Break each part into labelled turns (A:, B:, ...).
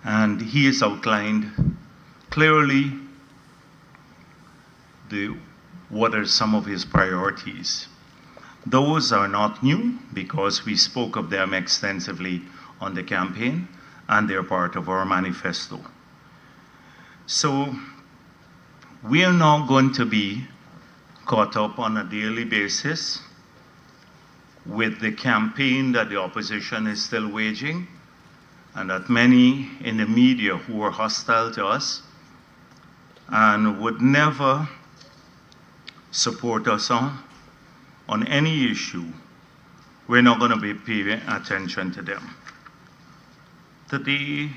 A: And he has outlined clearly what are some of his priorities. Those are not new because we spoke of them extensively on the campaign, and they're part of our manifesto. So we are now going to be caught up on a daily basis with the campaign that the opposition is still waging, and that many in the media who are hostile to us and would never support us on any issue, we're not going to be paying attention to them. Today,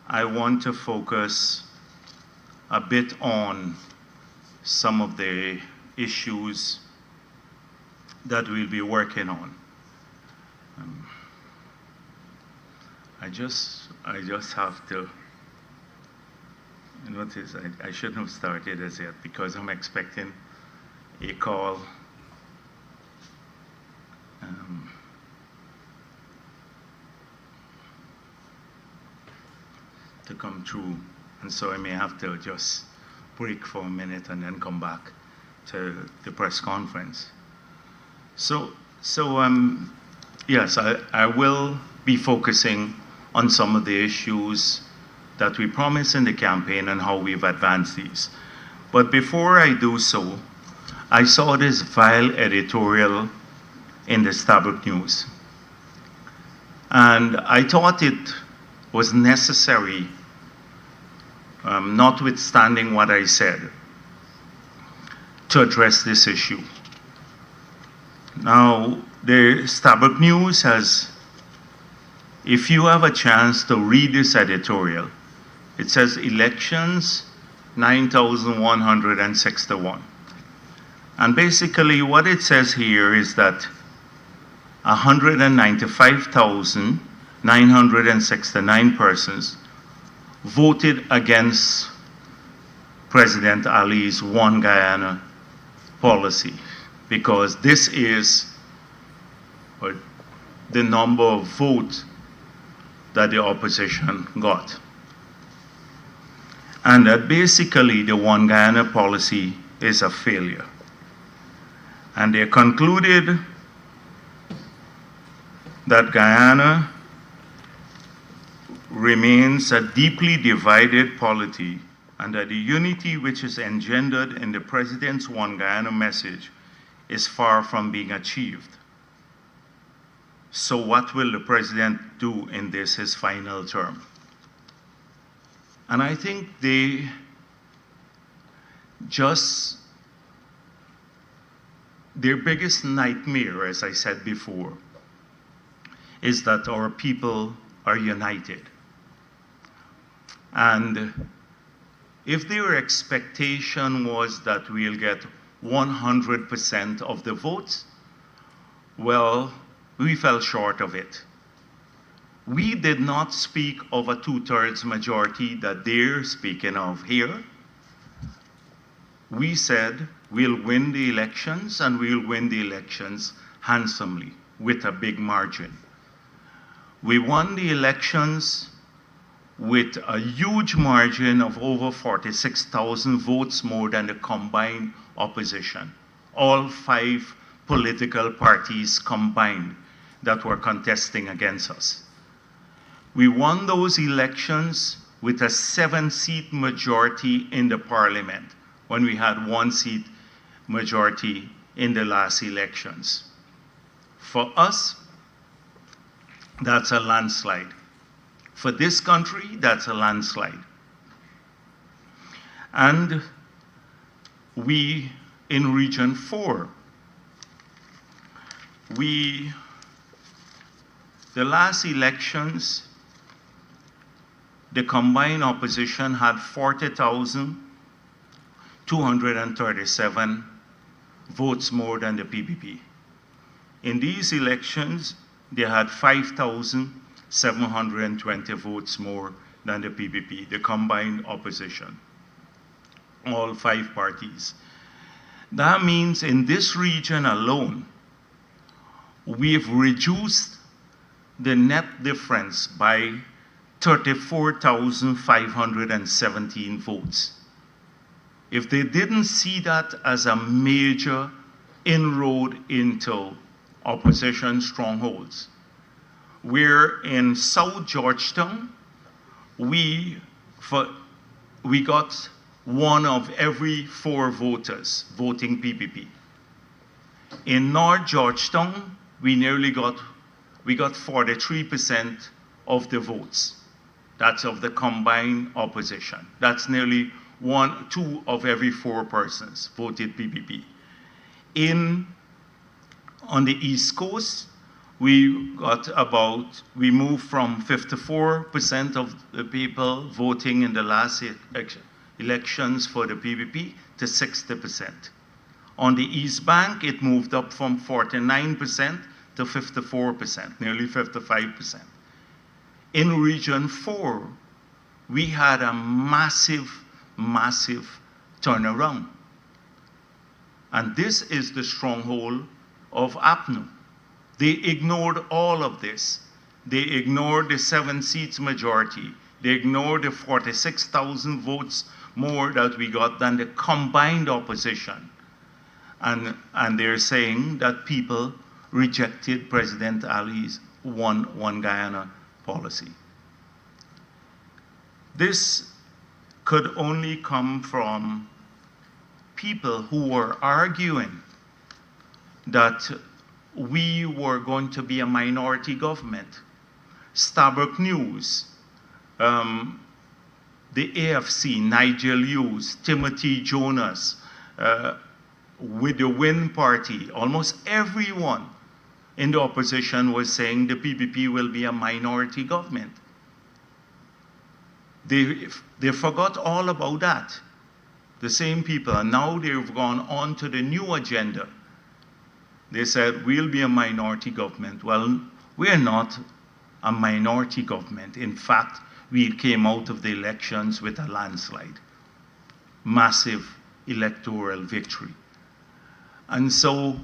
A: I want to focus a bit on some of the issues that we'll be working on. I just have to notice I shouldn't have started as yet because I'm expecting a call. To come through, and so I may have to just break for a minute and then come back to the press conference. Yes, I will be focusing on some of the issues that we promised in the campaign and how we've advanced these. But before I do so, I saw this vile editorial in the Starbuck News. And I thought it was necessary, notwithstanding what I said, to address this issue. Now, the Starbuck News has, if you have a chance to read this editorial, it says elections 9,161. And basically what it says here is that 195,969 persons voted against President Ali's One Guyana policy, because this is the number of votes that the opposition got. And that basically the One Guyana policy is a failure. And they concluded that Guyana remains a deeply divided polity, and that the unity which is engendered in the President's One Guyana message is far from being achieved. So what will the President do in this, his final term? And I think their biggest nightmare, as I said before, is that our people are united. And if their expectation was that we'll get 100% of the votes, well, we fell short of it. We did not speak of a 2/3 majority that they're speaking of here. We said we'll win the elections, and we'll win the elections handsomely with a big margin. We won the elections with a huge margin of over 46,000 votes more than the combined opposition. All 5 political parties combined that were contesting against us. We won those elections with a 7-seat majority in the parliament when we had 1-seat majority in the last elections. For us, that's a landslide. For this country, that's a landslide. And we, in Region 4, the last elections, the combined opposition had 40,237 votes more than the PPP. In these elections, they had 5,720 votes more than the PPP, the combined opposition, all 5 parties. That means in this region alone, we've reduced the net difference by 34,517 votes. If they didn't see that as a major inroad into opposition strongholds, where in South Georgetown, we got 1 of every 4 voters voting PPP. In North Georgetown, we got 43% of the votes. That's of the combined opposition. That's nearly 2 of every 4 persons voted PPP. On the East Coast, we moved from 54% of the people voting in the last elections for the PPP to 60%. On the East Bank, it moved up from 49% to 54%, nearly 55%. In Region 4, we had a massive turnaround. And this is the stronghold of APNU. They ignored all of this. They ignored the 7 seats majority. They ignored the 46,000 votes more that we got than the combined opposition. And they're saying that people rejected President Ali's one Guyana policy. This could only come from people who were arguing that we were going to be a minority government. Starbuck News, the AFC, Nigel Hughes, Timothy Jonas, with the Win Party, almost everyone in the opposition was saying the PPP will be a minority government. They forgot all about that, the same people, and now they've gone on to the new agenda. They said, we'll be a minority government. Well, we're not a minority government. In fact, we came out of the elections with a landslide, massive electoral victory. And so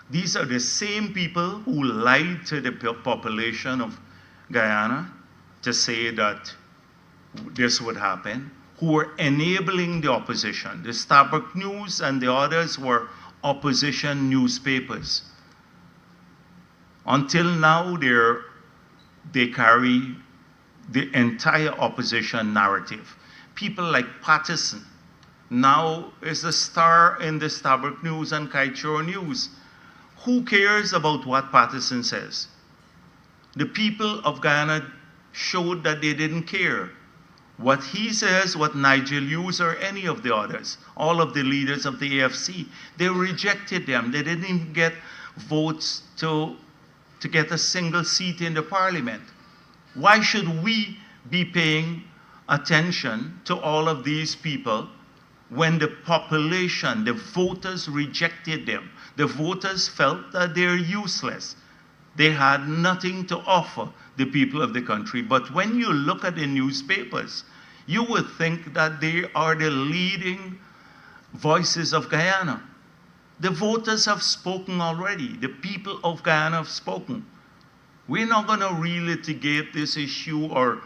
A: these are the same people who lied to the population of Guyana to say that this would happen, who were enabling the opposition. The Starbuck News and the others were opposition newspapers. Until now, they carry the entire opposition narrative. People like Patterson now is a star in the Starbuck News and Kaieteur News. Who cares about what Patterson says? The people of Guyana showed that they didn't care. What he says, what Nigel Hughes or any of the others, all of the leaders of the AFC, they rejected them. They didn't even get votes to get a single seat in the parliament. Why should we be paying attention to all of these people when the population, the voters rejected them? The voters felt that they're useless. They had nothing to offer the people of the country. But when you look at the newspapers, you would think that they are the leading voices of Guyana. The voters have spoken already. The people of Guyana have spoken. We're not going to relitigate this issue or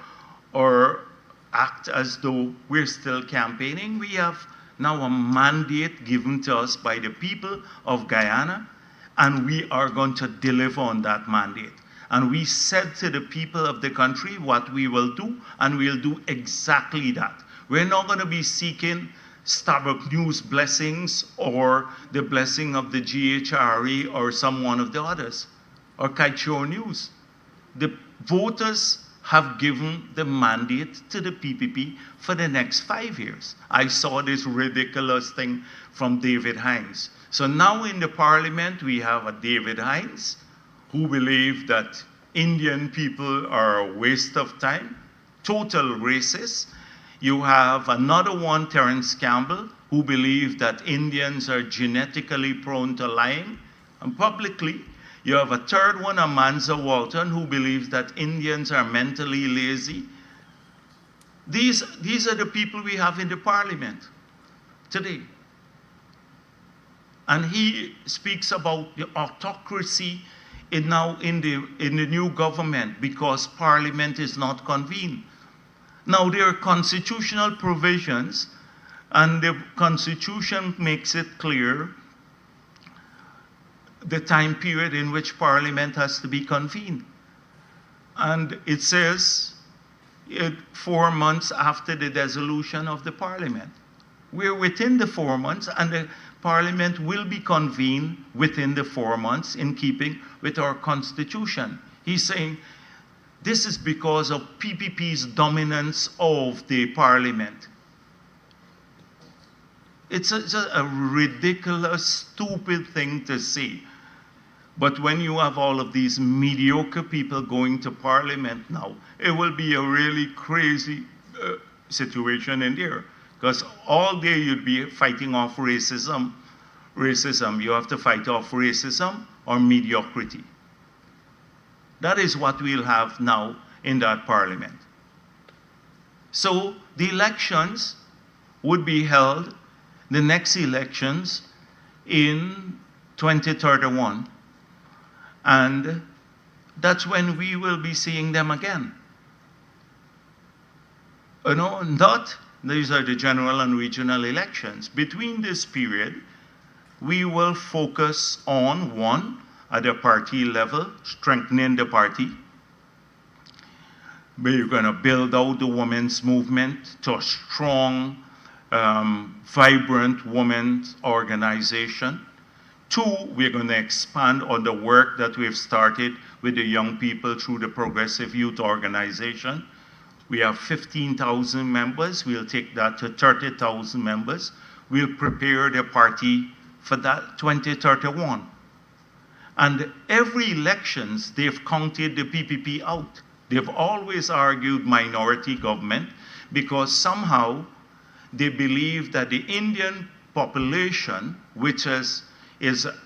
A: act as though we're still campaigning. We have now a mandate given to us by the people of Guyana, and we are going to deliver on that mandate. And we said to the people of the country what we will do, and we'll do exactly that. We're not going to be seeking Starbuck News blessings or the blessing of the GHRE or some one of the others, or Kaieteur News. The voters have given the mandate to the PPP for the next 5 years. I saw this ridiculous thing from David Hines. So now in the parliament, we have a David Hines who believe that Indian people are a waste of time, total racist. You have another one, Terence Campbell, who believe that Indians are genetically prone to lying, and publicly. You have a third one, Amanza Walton, who believes that Indians are mentally lazy. These are the people we have in the parliament today. And he speaks about the autocracy now in the new government because Parliament is not convened. Now there are constitutional provisions, and the Constitution makes it clear the time period in which Parliament has to be convened. And it says 4 months after the dissolution of the Parliament. We're within the 4 months, and the Parliament will be convened within the 4 months in keeping with our Constitution. He's saying this is because of PPP's dominance of the Parliament. It's a ridiculous, stupid thing to say. But when you have all of these mediocre people going to Parliament now, it will be a really crazy situation in there. Because all day you'd be fighting off racism. You have to fight off racism or mediocrity. That is what we'll have now in that Parliament. So the elections would be held, the next elections, in 2031. And that's when we will be seeing them again. These are the general and regional elections. Between this period, we will focus on, one, at the party level, strengthening the party. We're going to build out the women's movement to a strong, vibrant women's organization. Two, we're going to expand on the work that we've started with the young people through the Progressive Youth Organization. We have 15,000 members. We'll take that to 30,000 members. We'll prepare the party for that 2031. And every elections, they've counted the PPP out. They've always argued minority government because somehow they believe that the Indian population, which is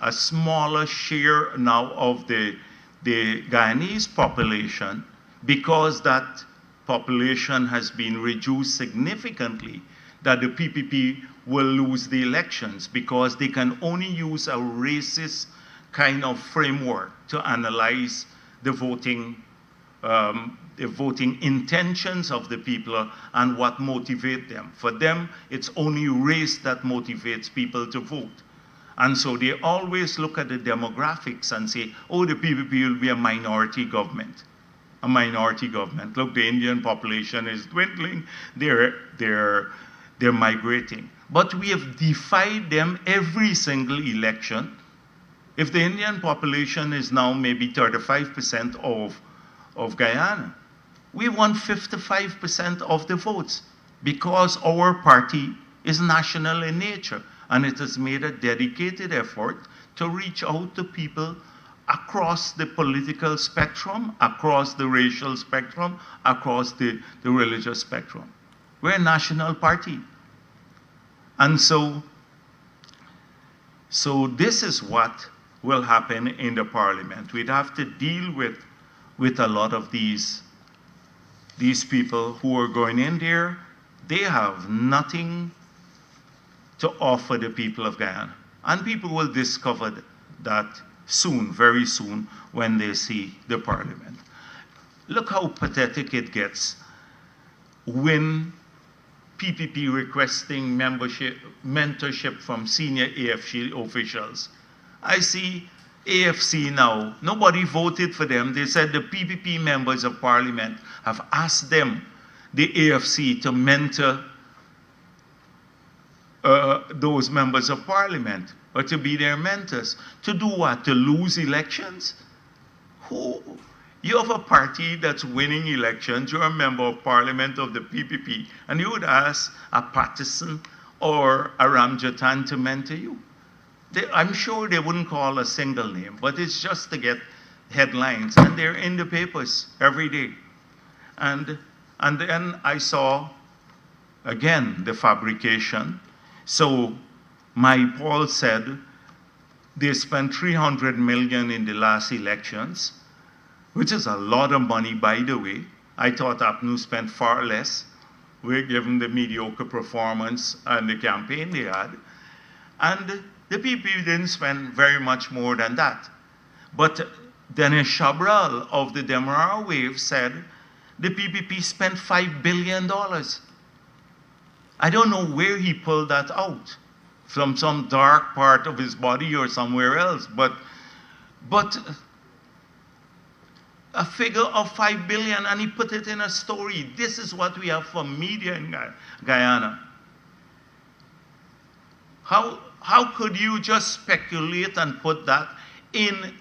A: a smaller share now of the Guyanese population, because that population has been reduced significantly, that the PPP will lose the elections because they can only use a racist kind of framework to analyze the voting intentions of the people and what motivates them. For them, it's only race that motivates people to vote. And so they always look at the demographics and say, oh, the PPP will be a minority government. A minority government. Look, the Indian population is dwindling. They're migrating. But we have defied them every single election. If the Indian population is now maybe 35% of Guyana, we won 55% of the votes because our party is national in nature, and it has made a dedicated effort to reach out to people across the political spectrum, across the racial spectrum, across the religious spectrum. We're a national party. And so this is what will happen in the Parliament. We'd have to deal with a lot of these people who are going in there. They have nothing to offer the people of Guyana. And people will discover that soon, very soon, when they see the Parliament. Look how pathetic it gets when PPP requesting mentorship from senior AFC officials. I see AFC now, nobody voted for them. They said the PPP members of Parliament have asked them, the AFC, to mentor those members of Parliament, or to be their mentors. To do what? To lose elections? You have a party that's winning elections, you're a member of Parliament of the PPP, and you would ask a Patterson or a Ramjatan to mentor you. I'm sure they wouldn't call a single name, but it's just to get headlines, and they're in the papers every day. And then I saw, again, the fabrication. So Paul said they spent $300 million in the last elections, which is a lot of money, by the way. I thought APNU spent far less, given the mediocre performance and the campaign they had. And the PP didn't spend very much more than that. But Dennis Chabral of the Demerara Wave said the PPP spent $5 billion. I don't know where he pulled that out, from some dark part of his body or somewhere else, but a figure of 5 billion, and he put it in a story. This is what we have for media in Guyana. How could you just speculate and put that in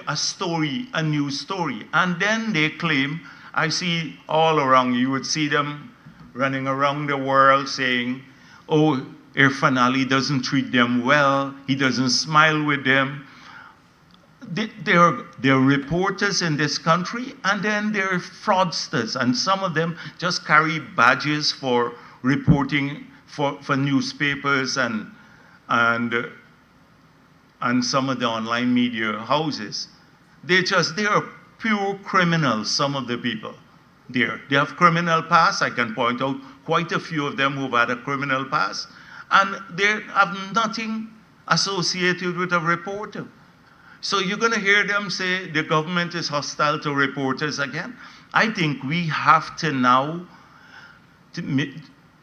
A: a story, a news story? And then they claim, I see all around, you would see them running around the world saying, oh, Irfan Ali doesn't treat them well, he doesn't smile with them. They're reporters in this country, and then they're fraudsters, and some of them just carry badges for reporting for newspapers and some of the online media houses. They are pure criminals, some of the people there. They have criminal past. I can point out quite a few of them who've had a criminal past, and they have nothing associated with a reporter. So you're going to hear them say the government is hostile to reporters again. I think we have to now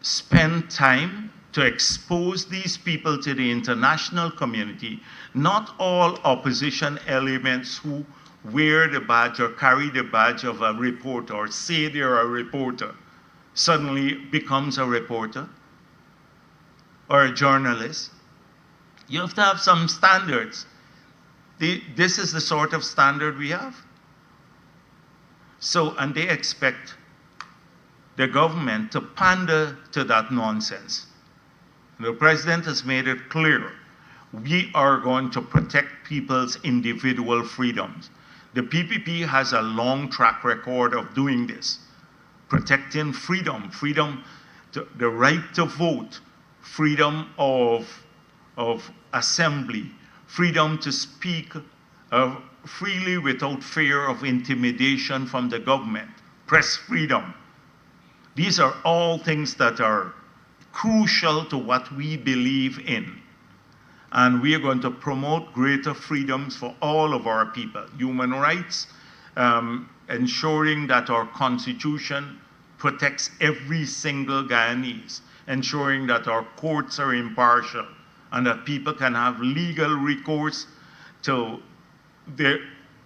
A: spend time to expose these people to the international community. Not all opposition elements who wear the badge or carry the badge of a reporter or say they're a reporter suddenly becomes a reporter or a journalist. You have to have some standards. This is the sort of standard we have. So, and they expect the government to pander to that nonsense. The president has made it clear, we are going to protect people's individual freedoms. The PPP has a long track record of doing this, protecting freedom, the right to vote, freedom of assembly, freedom to speak freely without fear of intimidation from the government, press freedom. These are all things that are crucial to what we believe in. And we are going to promote greater freedoms for all of our people. Human rights, ensuring that our constitution protects every single Guyanese, ensuring that our courts are impartial, and that people can have legal recourse to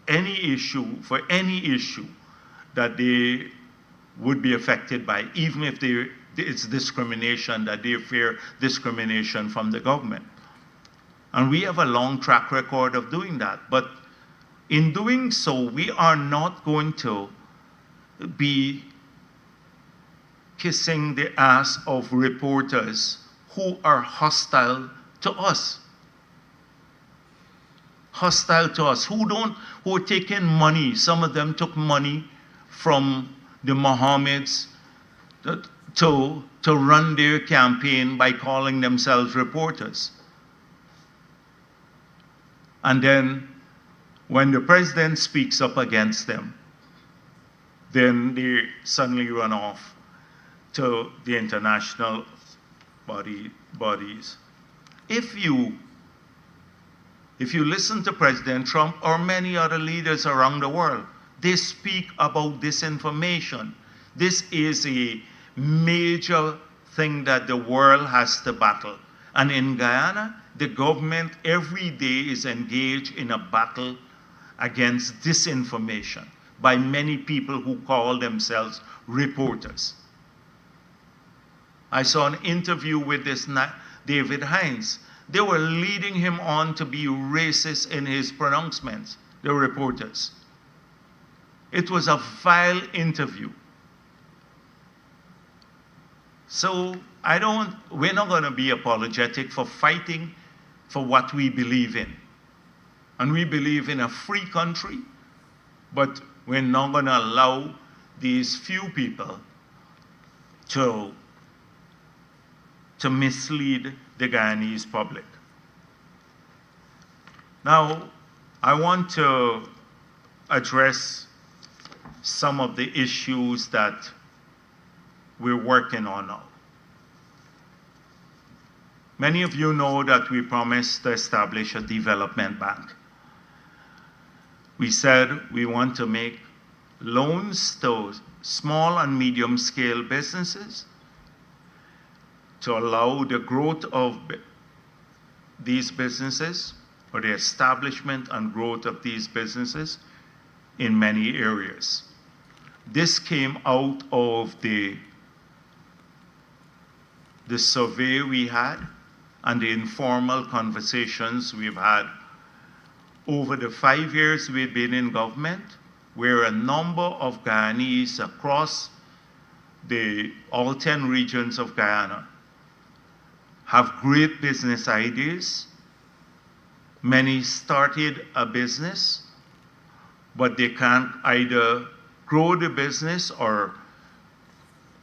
A: any issue that they would be affected by, even if it's discrimination, that they fear discrimination from the government. And we have a long track record of doing that. But in doing so, we are not going to be kissing the ass of reporters who are hostile to us. Hostile to us, who are taking money. Some of them took money from the Mohammeds to run their campaign by calling themselves reporters. And then when the president speaks up against them, then they suddenly run off to the international bodies. If you listen to President Trump or many other leaders around the world, they speak about disinformation. This is a major thing that the world has to battle. And in Guyana, the government every day is engaged in a battle against disinformation by many people who call themselves reporters. I saw an interview with this David Hines. They were leading him on to be racist in his pronouncements, the reporters. It was a vile interview. So we're not going to be apologetic for fighting for what we believe in. And we believe in a free country, but we're not going to allow these few people to mislead the Guyanese public. Now, I want to address some of the issues that we're working on now. Many of you know that we promised to establish a development bank. We said we want to make loans to small and medium scale businesses to allow the growth of these businesses, or the establishment and growth of these businesses in many areas. This came out of the survey we had and the informal conversations we've had over the 5 years we've been in government, where a number of Guyanese across all 10 regions of Guyana have great business ideas. Many started a business, but they can't either grow the business or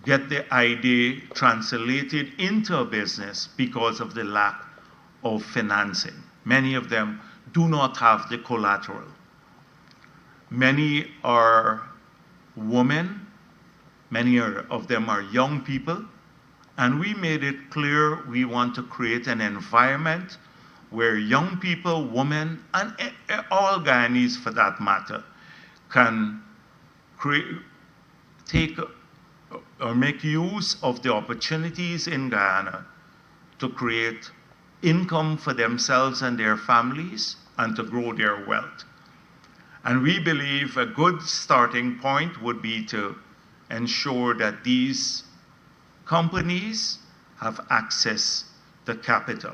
A: get the idea translated into a business because of the lack of financing. Many of them do not have the collateral. Many are women, many of them are young people, and we made it clear we want to create an environment where young people, women, and all Guyanese for that matter, can take or make use of the opportunities in Guyana to create income for themselves and their families and to grow their wealth. And we believe a good starting point would be to ensure that these companies have access to capital.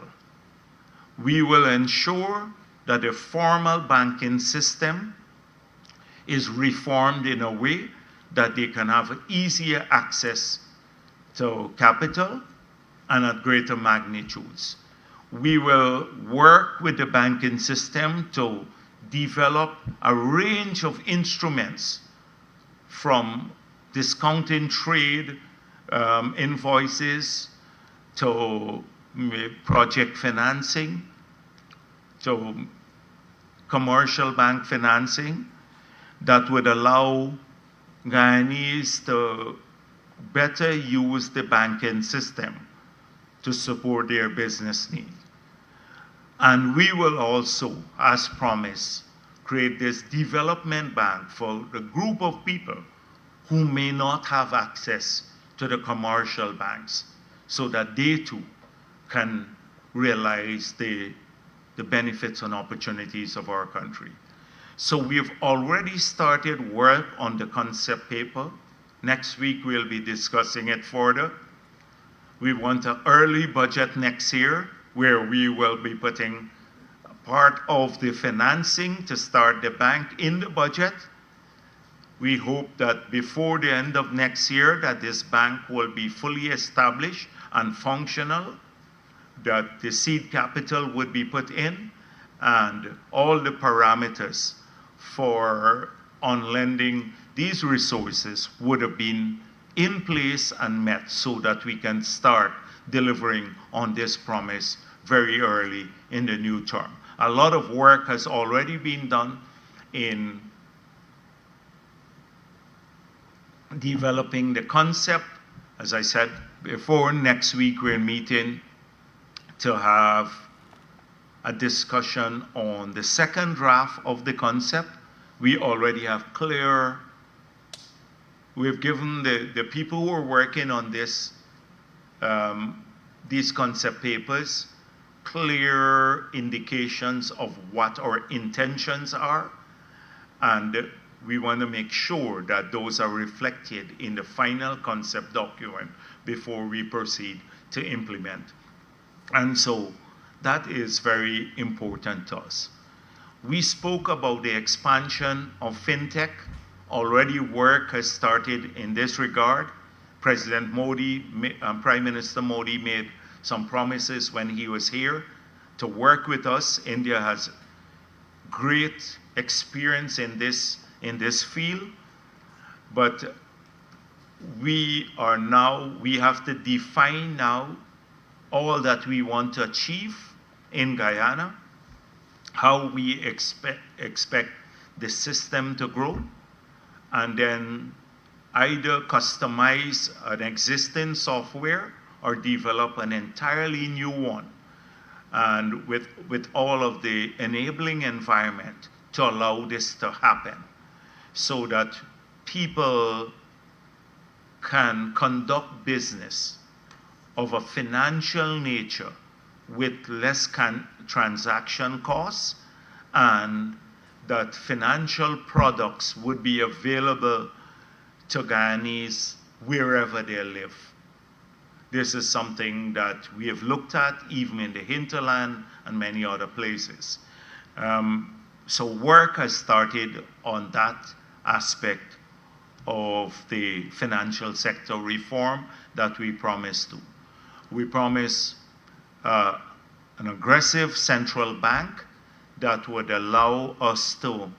A: We will ensure that the formal banking system is reformed in a way that they can have easier access to capital and at greater magnitudes. We will work with the banking system to develop a range of instruments, from discounting trade invoices to project financing to commercial bank financing, that would allow Guyanese to better use the banking system to support their business needs. And we will also, as promised, create this development bank for the group of people who may not have access to the commercial banks, so that they too can realize the benefits and opportunities of our country. So we've already started work on the concept paper. Next week we'll be discussing it further. We want an early budget next year, where we will be putting part of the financing to start the bank in the budget. We hope that before the end of next year that this bank will be fully established and functional, that the seed capital would be put in, and all the parameters for on lending these resources would have been in place and met, so that we can start delivering on this promise very early in the new term. A lot of work has already been done in developing the concept. As I said before, next week we're meeting to have a discussion on the second draft of the concept. We already have we've given the people who are working on this, these concept papers, clear indications of what our intentions are, and we want to make sure that those are reflected in the final concept document before we proceed to implement. And so that is very important to us. We spoke about the expansion of fintech. Already work has started in this regard. President Modi, Prime Minister Modi made some promises when he was here to work with us. India has great experience in this field, but we have to define now all that we want to achieve in Guyana, how we expect the system to grow, and then either customize an existing software or develop an entirely new one, and with all of the enabling environment to allow this to happen so that people can conduct business of a financial nature with less transaction costs, and that financial products would be available to Guyanese wherever they live. This is something that we have looked at even in the hinterland and many other places. So work has started on that aspect of the financial sector reform that we promised to. We promise an aggressive central bank that would allow us to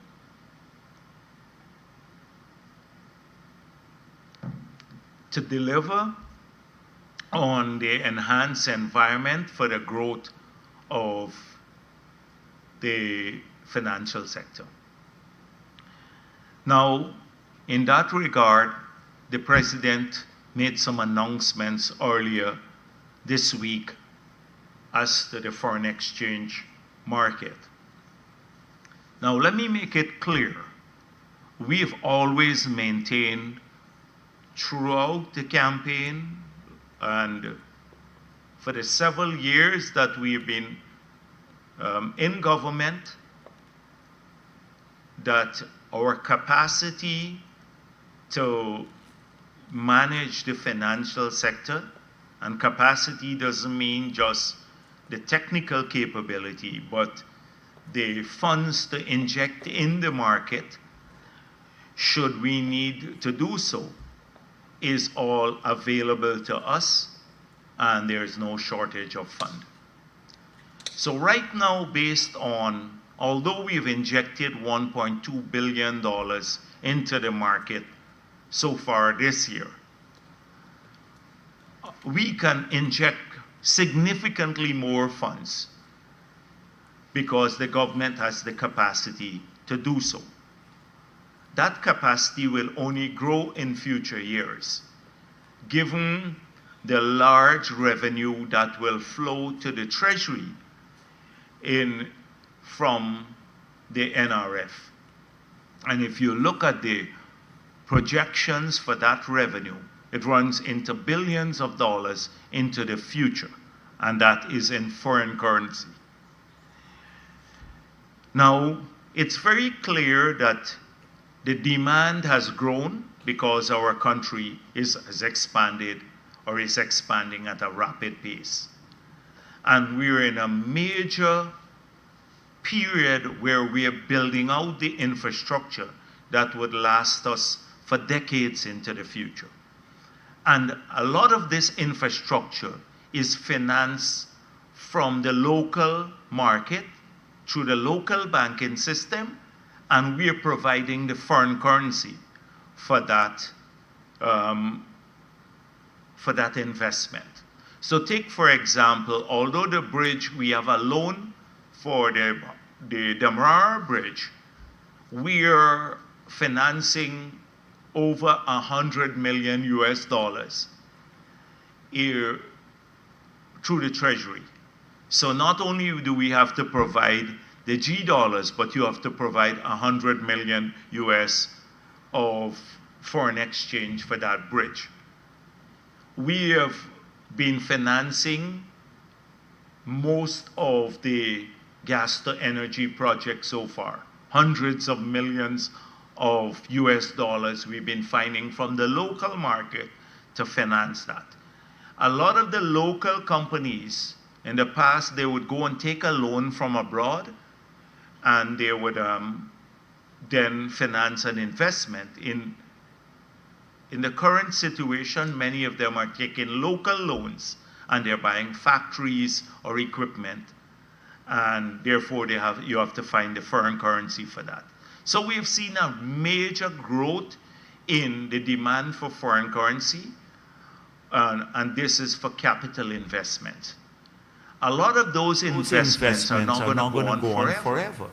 A: deliver on the enhanced environment for the growth of the financial sector. Now, in that regard, the President made some announcements earlier this week as to the foreign exchange market. Now, let me make it clear. We've always maintained throughout the campaign and for the several years that we've been in government that our capacity to manage the financial sector, and capacity doesn't mean just the technical capability, but the funds to inject in the market, should we need to do so, is all available to us, and there is no shortage of fund. So right now, based on, although we've injected $1.2 billion into the market so far this year, we can inject significantly more funds because the government has the capacity to do so. That capacity will only grow in future years, given the large revenue that will flow to the Treasury from the NRF. And if you look at the projections for that revenue, it runs into billions of dollars into the future, and that is in foreign currency. Now, it's very clear that the demand has grown because our country has expanded or is expanding at a rapid pace. And we're in a major period where we are building out the infrastructure that would last us for decades into the future. And a lot of this infrastructure is financed from the local market through the local banking system, and we are providing the foreign currency for that investment. So take, for example, although the bridge, we have a loan for the Demerara Bridge, we are financing over $100 million here through the Treasury. So not only do we have to provide the G dollars, but you have to provide $100 million of foreign exchange for that bridge. We have been financing most of the gas to energy projects so far. Hundreds of millions of US dollars we've been finding from the local market to finance that. A lot of the local companies, in the past, they would go and take a loan from abroad, and they would then finance an investment. In the current situation, many of them are taking local loans, and they're buying factories or equipment, and therefore you have to find the foreign currency for that. So we've seen a major growth in the demand for foreign currency, and this is for capital investment. A lot of those investments are not going to go on forever.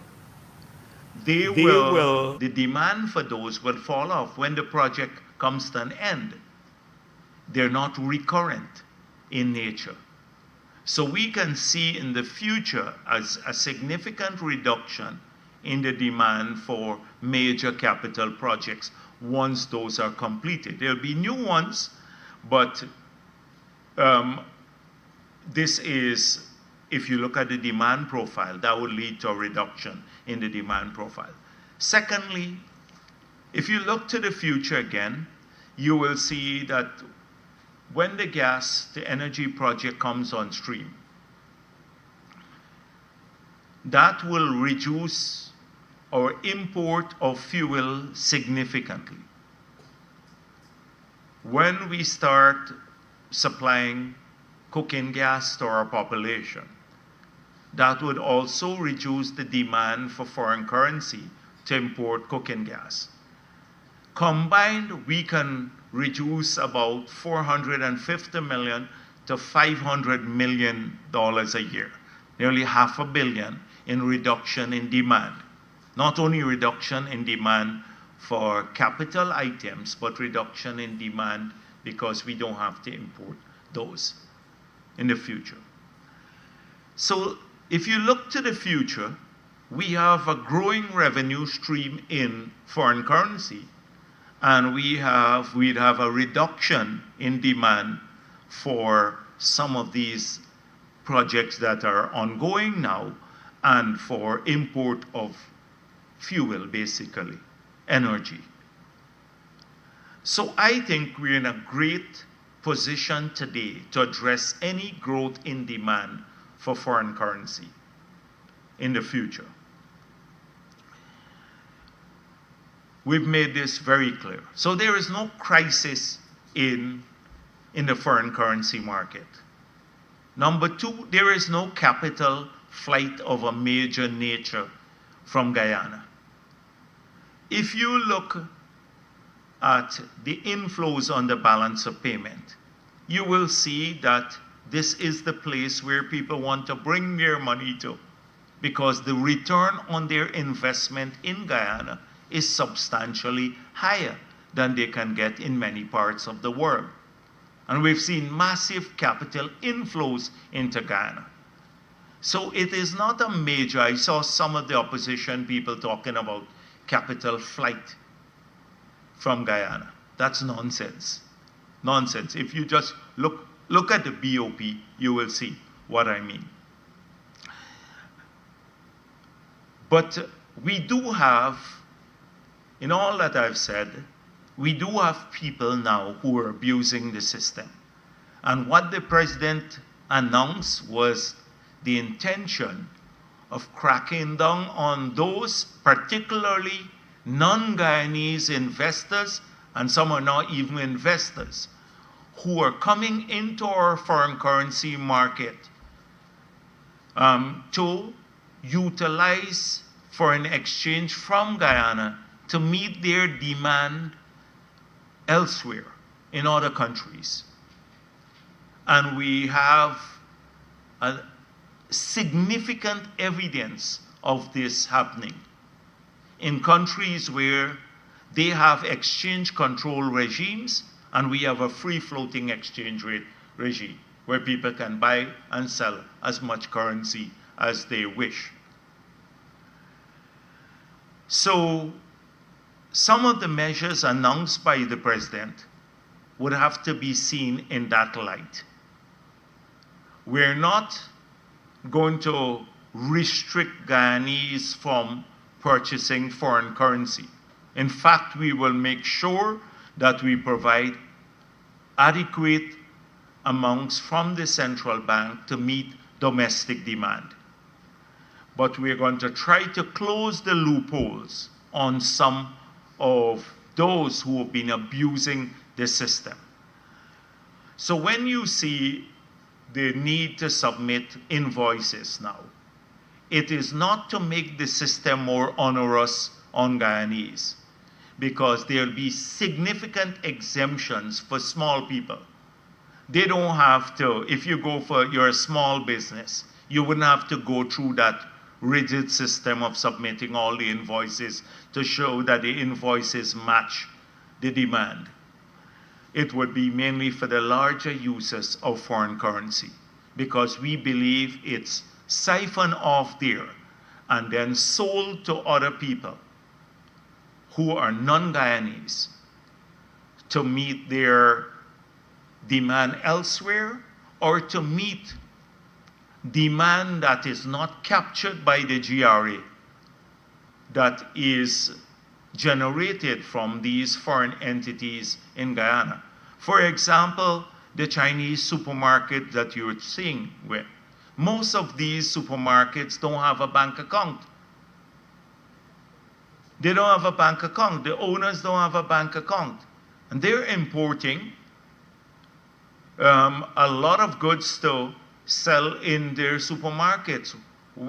A: The demand for those will fall off when the project comes to an end. They're not recurrent in nature. So we can see in the future as a significant reduction in the demand for major capital projects once those are completed. There'll be new ones, but this is, if you look at the demand profile, that would lead to a reduction in the demand profile. Secondly, if you look to the future again, you will see that when the energy project comes on stream, that will reduce our import of fuel significantly. When we start supplying cooking gas to our population, that would also reduce the demand for foreign currency to import cooking gas. Combined, we can reduce about $450 million to $500 million a year, nearly $500 million in reduction in demand. Not only reduction in demand for capital items, but reduction in demand because we don't have to import those in the future. So if you look to the future, we have a growing revenue stream in foreign currency, and we'd have a reduction in demand for some of these projects that are ongoing now and for import of fuel, basically, energy. So I think we're in a great position today to address any growth in demand for foreign currency in the future. We've made this very clear. So there is no crisis in the foreign currency market. Number two, there is no capital flight of a major nature from Guyana. If you look at the inflows on the balance of payment, you will see that this is the place where people want to bring their money to, because the return on their investment in Guyana is substantially higher than they can get in many parts of the world. And we've seen massive capital inflows into Guyana. So it is not a major, I saw some of the opposition people talking about capital flight from Guyana. That's nonsense. Nonsense. If you just look at the BOP, you will see what I mean. But we do have, in all that I've said, we do have people now who are abusing the system. And what the president announced was the intention of cracking down on those, particularly non-Guyanese investors, and some are not even investors, who are coming into our foreign currency market to utilize foreign exchange from Guyana to meet their demand elsewhere in other countries. And we have a significant evidence of this happening in countries where they have exchange control regimes, and we have a free-floating exchange rate regime where people can buy and sell as much currency as they wish. So some of the measures announced by the president would have to be seen in that light. We're not going to restrict Guyanese from purchasing foreign currency. In fact, we will make sure that we provide adequate amounts from the central bank to meet domestic demand. But we're going to try to close the loopholes on some of those who have been abusing the system. So when you see the need to submit invoices now, it is not to make the system more onerous on Guyanese, because there will be significant exemptions for small people. They don't have to, if you go for your small business, you wouldn't have to go through that rigid system of submitting all the invoices to show that the invoices match the demand. It would be mainly for the larger users of foreign currency, because we believe it's siphoned off there and then sold to other people who are non-Guyanese to meet their demand elsewhere, or to meet demand that is not captured by the GRA, that is generated from these foreign entities in Guyana. For example, the Chinese supermarket that you're seeing with. Most of these supermarkets don't have a bank account. They don't have a bank account. The owners don't have a bank account. And they're importing a lot of goods to sell in their supermarkets.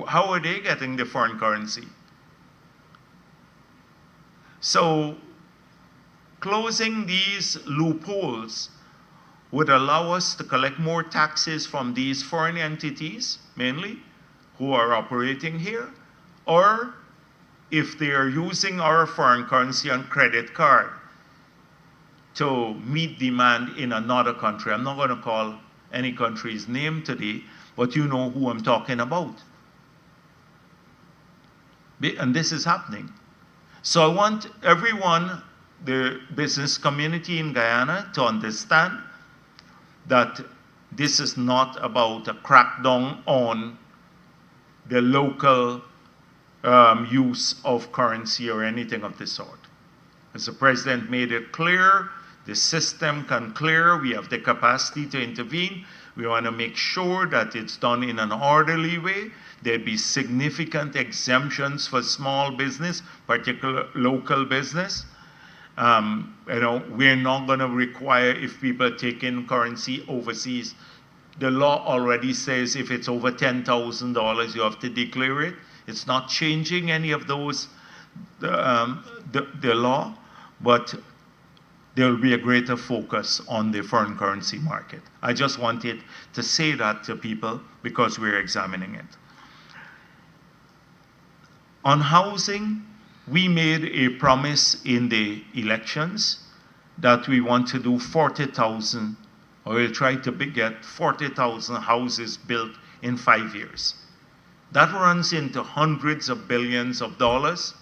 A: How are they getting the foreign currency? So closing these loopholes would allow us to collect more taxes from these foreign entities, mainly, who are operating here, or if they are using our foreign currency on credit card to meet demand in another country. I'm not going to call any country's name today, but you know who I'm talking about. And this is happening. So I want everyone, the business community in Guyana, to understand that this is not about a crackdown on the local use of currency or anything of the sort. As the president made it clear, the system can clear, we have the capacity to intervene. We want to make sure that it's done in an orderly way. There'd be significant exemptions for small business, particular local business. We're not going to require, if people take in currency overseas, the law already says if it's over $10,000, you have to declare it. It's not changing any of those, the law, but there will be a greater focus on the foreign currency market. I just wanted to say that to people because we're examining it. On housing, we made a promise in the elections that we want to do 40,000, or we'll try to get 40,000 houses built in 5 years. That runs into hundreds of billions of dollars.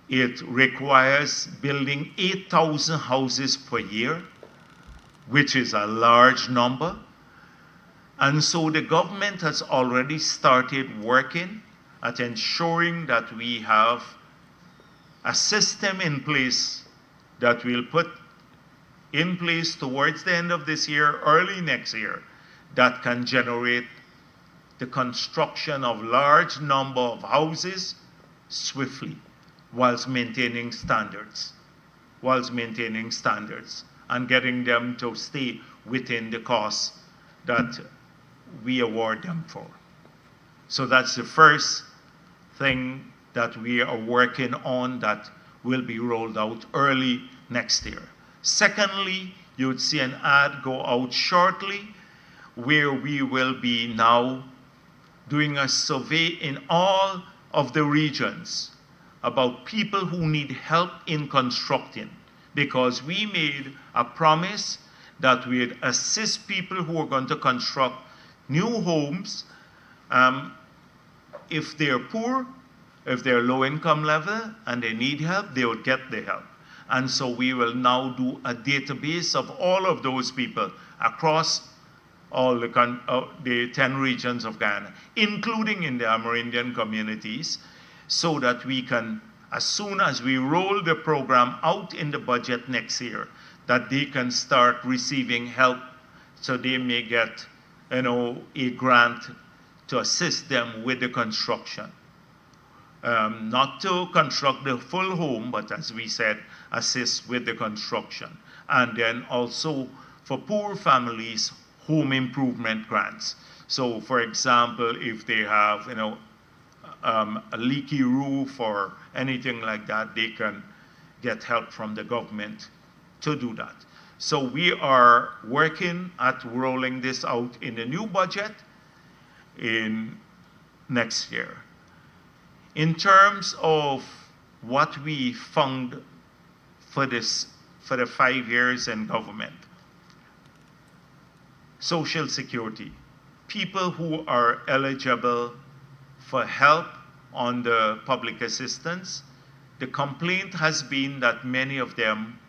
A: It requires building 8,000 houses per year, which is a large number. And so the government has already started working at ensuring that we have a system in place that we'll put in place towards the end of this year, early next year, that can generate the construction of large number of houses swiftly, whilst maintaining standards, and getting them to stay within the costs that we award them for. So that's the first thing that we are working on that will be rolled out early next year. Secondly, you would see an ad go out shortly where we will be now doing a survey in all of the regions about people who need help in constructing, because we made a promise that we'd assist people who are going to construct new homes. If they're poor, if they're low income level and they need help, they would get the help. And so we will now do a database of all of those people across all the 10 regions of Guyana, including in the Amerindian communities, so that we can, as soon as we roll the program out in the budget next year, that they can start receiving help so they may get, a grant to assist them with the construction. Not to construct the full home, but as we said, assist with the construction. And then also for poor families, home improvement grants. So for example, if they have, a leaky roof or anything like that, they can get help from the government to do that. So we are working at rolling this out in the new budget in next year. In terms of what we found for the 5 years in government, Social Security, people who are eligible for help on the public assistance. The complaint has been that many of them,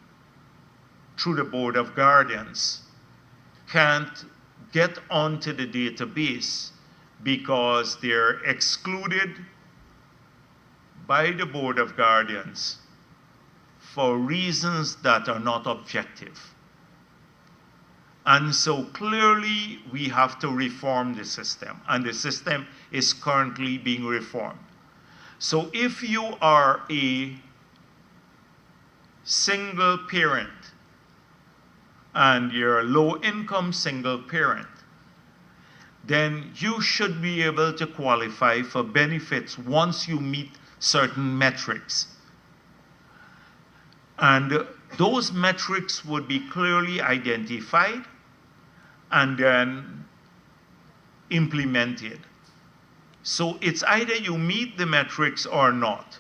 A: through the Board of Guardians, can't get onto the database because they're excluded by the Board of Guardians for reasons that are not objective. And so clearly we have to reform the system, and the system is currently being reformed. So if you are a single parent and you're a low-income single parent, then you should be able to qualify for benefits once you meet certain metrics. And those metrics would be clearly identified and then implemented. So it's either you meet the metrics or not,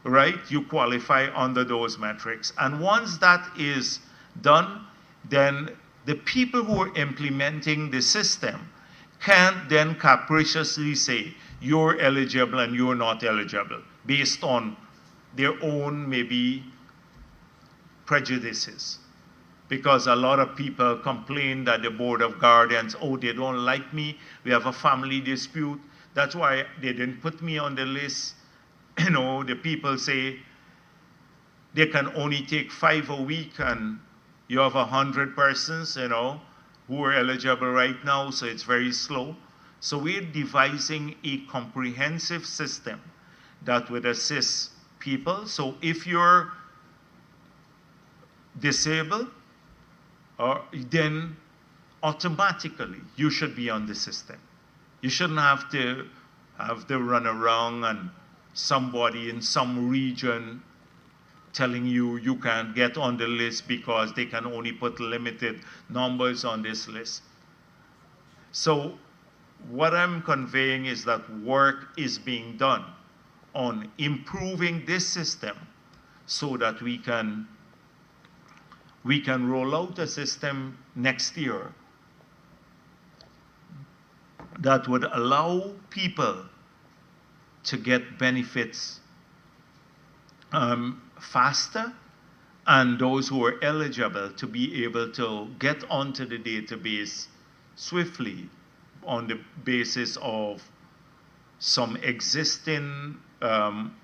A: right? You qualify under those metrics. And once that is done, then the people who are implementing the system can't then capriciously say, you're eligible and you're not eligible, based on their own, maybe, prejudices. Because a lot of people complain that the Board of Guardians, oh, they don't like me, we have a family dispute, that's why they didn't put me on the list. You know, the people say they can only take 5 a week, and you have 100 persons, you know, who are eligible right now, so it's very slow. So we're devising a comprehensive system that would assist people. So if you're disabled, then automatically you should be on the system. You shouldn't have to run around and somebody in some region telling you you can't get on the list because they can only put limited numbers on this list. So what I'm conveying is that work is being done on improving this system so that we can roll out a system next year that would allow people to get benefits faster, and those who are eligible to be able to get onto the database swiftly on the basis of some existing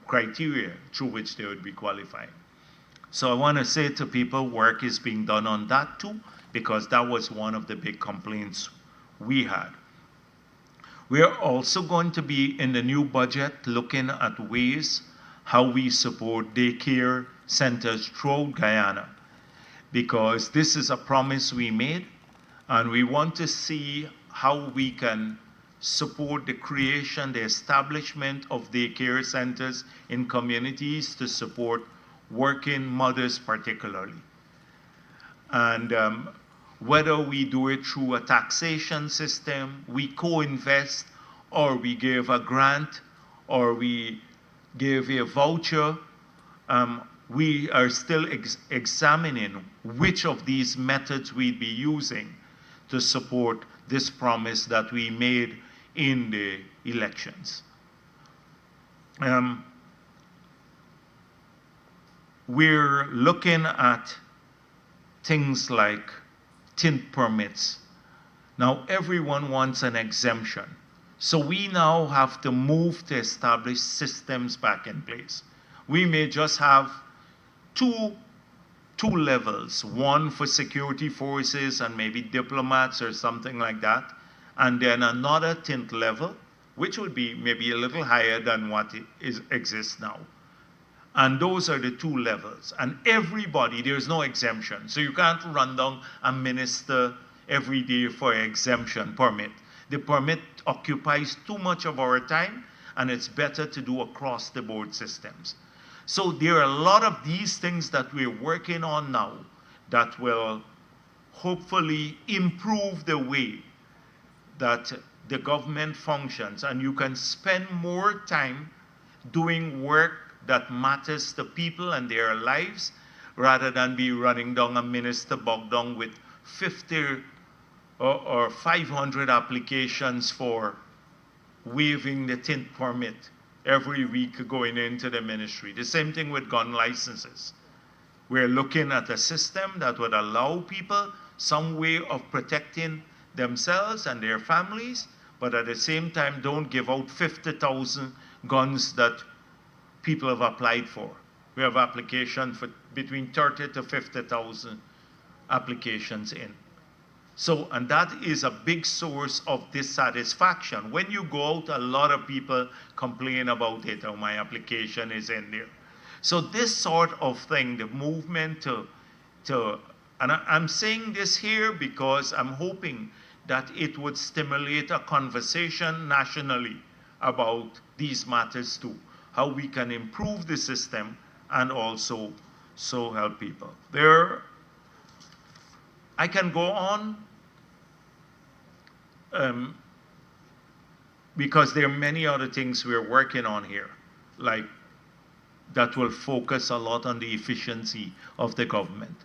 A: criteria through which they would be qualifying. So I want to say to people, work is being done on that too, because that was one of the big complaints we had. We are also going to be in the new budget looking at ways how we support daycare centers throughout Guyana, because this is a promise we made, and we want to see how we can support the creation, the establishment of daycare centers in communities to support working mothers particularly. And whether we do it through a taxation system, we co-invest, or we give a grant, or we give a voucher, we are still examining which of these methods we'd be using to support this promise that we made in the elections. We're looking at things like tint permits. Now everyone wants an exemption. So we now have to move to establish systems back in place. We may just have two levels, one for security forces and maybe diplomats or something like that, and then another tint level, which would be maybe a little higher than what exists now. And those are the two levels. And everybody, there's no exemption. So you can't run down and minister every day for an exemption permit. The permit occupies too much of our time, and it's better to do across the board systems. So there are a lot of these things that we're working on now that will hopefully improve the way that the government functions, and you can spend more time doing work that matters to people and their lives, rather than be running down a minister bogged down with 50 or 500 applications for waiving the tint permit every week going into the ministry. The same thing with gun licenses. We're looking at a system that would allow people some way of protecting themselves and their families, but at the same time don't give out 50,000 guns that people have applied for. We have application for between 30 to 50,000 applications in. So, and that is a big source of dissatisfaction. When you go out, a lot of people complain about it, oh, my application is in there. So this sort of thing, the movement and I'm saying this here because I'm hoping that it would stimulate a conversation nationally about these matters too, how we can improve the system and also so help people. I can go on because there are many other things we're working on here, like that will focus a lot on the efficiency of the government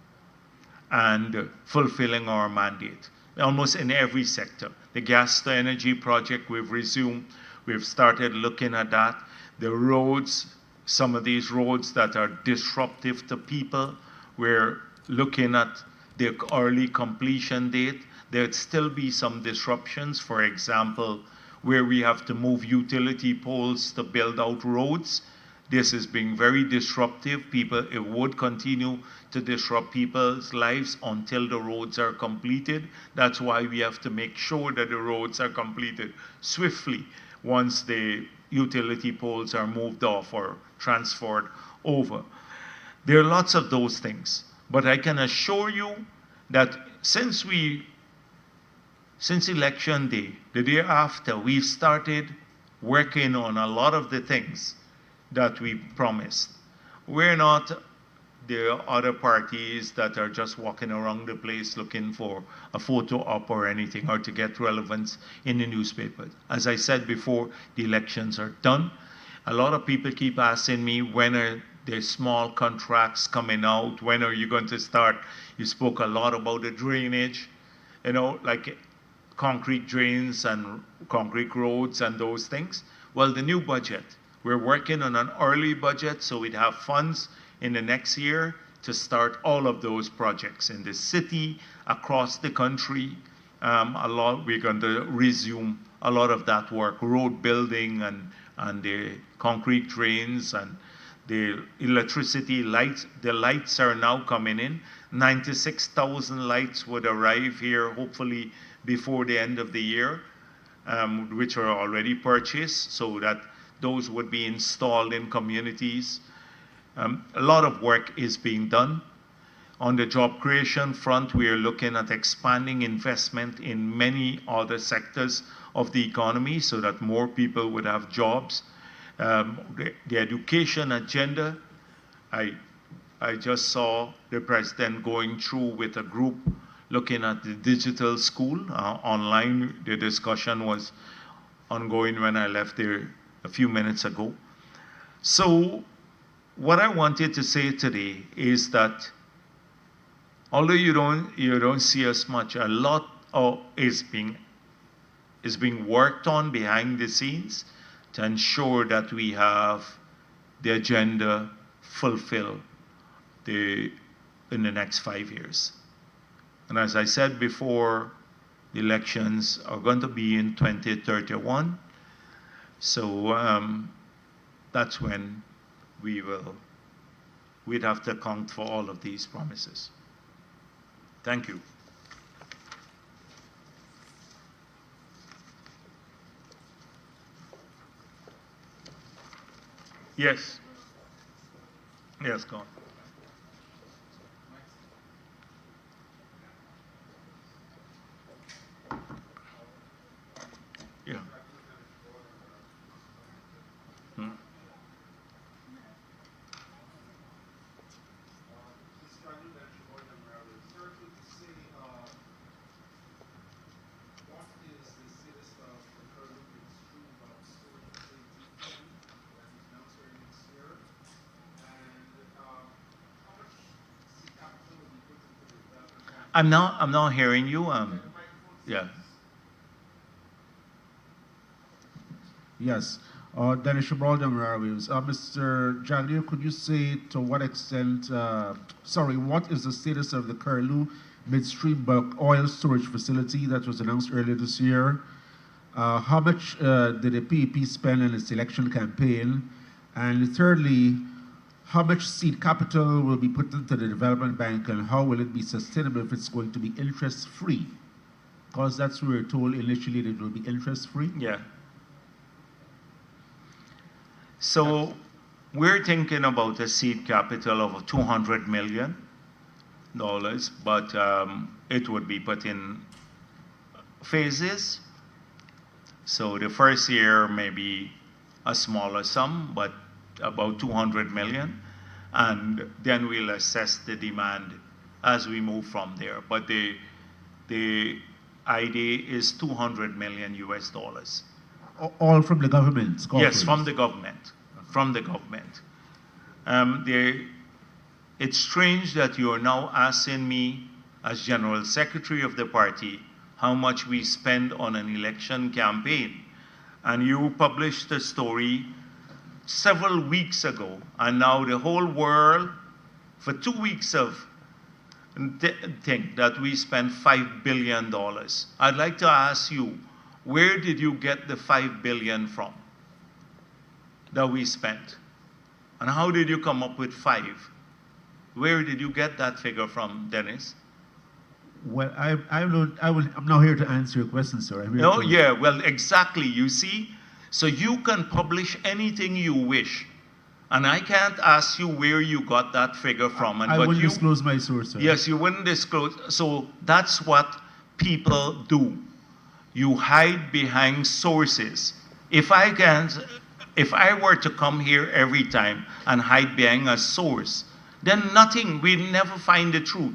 A: and fulfilling our mandate, almost in every sector. The gas to energy project we've resumed, we've started looking at that. The roads, some of these roads that are disruptive to people, we're looking at the early completion date. There'd still be some disruptions, for example, where we have to move utility poles to build out roads. This is being very disruptive. It would continue to disrupt people's lives until the roads are completed. That's why we have to make sure that the roads are completed swiftly once the utility poles are moved off or transferred over. There are lots of those things, but I can assure you that since election day, the day after, we've started working on a lot of the things that we promised. We're not the other parties that are just walking around the place looking for a photo op or anything, or to get relevance in the newspaper. As I said before, the elections are done. A lot of people keep asking me, when are the small contracts coming out? When are you going to start? You spoke a lot about the drainage, like concrete drains and concrete roads and those things. Well, the new budget, we're working on an early budget, so we'd have funds in the next year to start all of those projects in the city, across the country. We're going to resume a lot of that work, road building and the concrete drains and the electricity lights. The lights are now coming in. 96,000 lights would arrive here, hopefully before the end of the year, which are already purchased, so that those would be installed in communities. A lot of work is being done. On the job creation front, we are looking at expanding investment in many other sectors of the economy so that more people would have jobs. The education agenda, I just saw the president going through with a group looking at the digital school. Online, the discussion was ongoing when I left there a few minutes ago. So what I wanted to say today is that although you don't see us much, a lot is being worked on behind the scenes to ensure that we have the agenda fulfilled in the next 5 years. And as I said before, the elections are going to be in 2031. So that's when we'd have to account for all of these promises. Thank you. Yes. Yes, go on. Yeah. I'm not hearing you. Yeah.
B: Yes. Dennis Shabaldi on Airwaves. Mr. Jagdeo, could you say to what extent, what is the status of the Curlew midstream bulk oil storage facility that was announced earlier this year? How much did the PEP spend in its election campaign? And thirdly, how much seed capital will be put into the development bank, and how will it be sustainable if it's going to be interest-free? Because that's what we were told initially, that it will be interest-free.
A: Yeah. So we're thinking about a seed capital of $200 million, but it would be put in phases. So the first year may be a smaller sum, but about 200 million. And then we'll assess the demand as we move from there. But the idea is 200 million US dollars.
B: All from the government?
A: Yes, from the government. From the government. It's strange that you're now asking me, as General Secretary of the party, how much we spend on an election campaign. And you published a story several weeks ago, and now the whole world, for 2 weeks, think that we spent $5 billion. I'd like to ask you, where did you get the $5 billion from that we spent? And how did you come up with 5? Where did you get that figure from, Dennis?
B: Well, I'm not here to answer your question, sir.
A: Yeah, well, exactly. You see, so you can publish anything you wish, and I can't ask you where you got that figure from.
B: I wouldn't disclose my source, sir.
A: Yes, you wouldn't disclose. So that's what people do. You hide behind sources. If I were to come here every time and hide behind a source, then we'd never find the truth.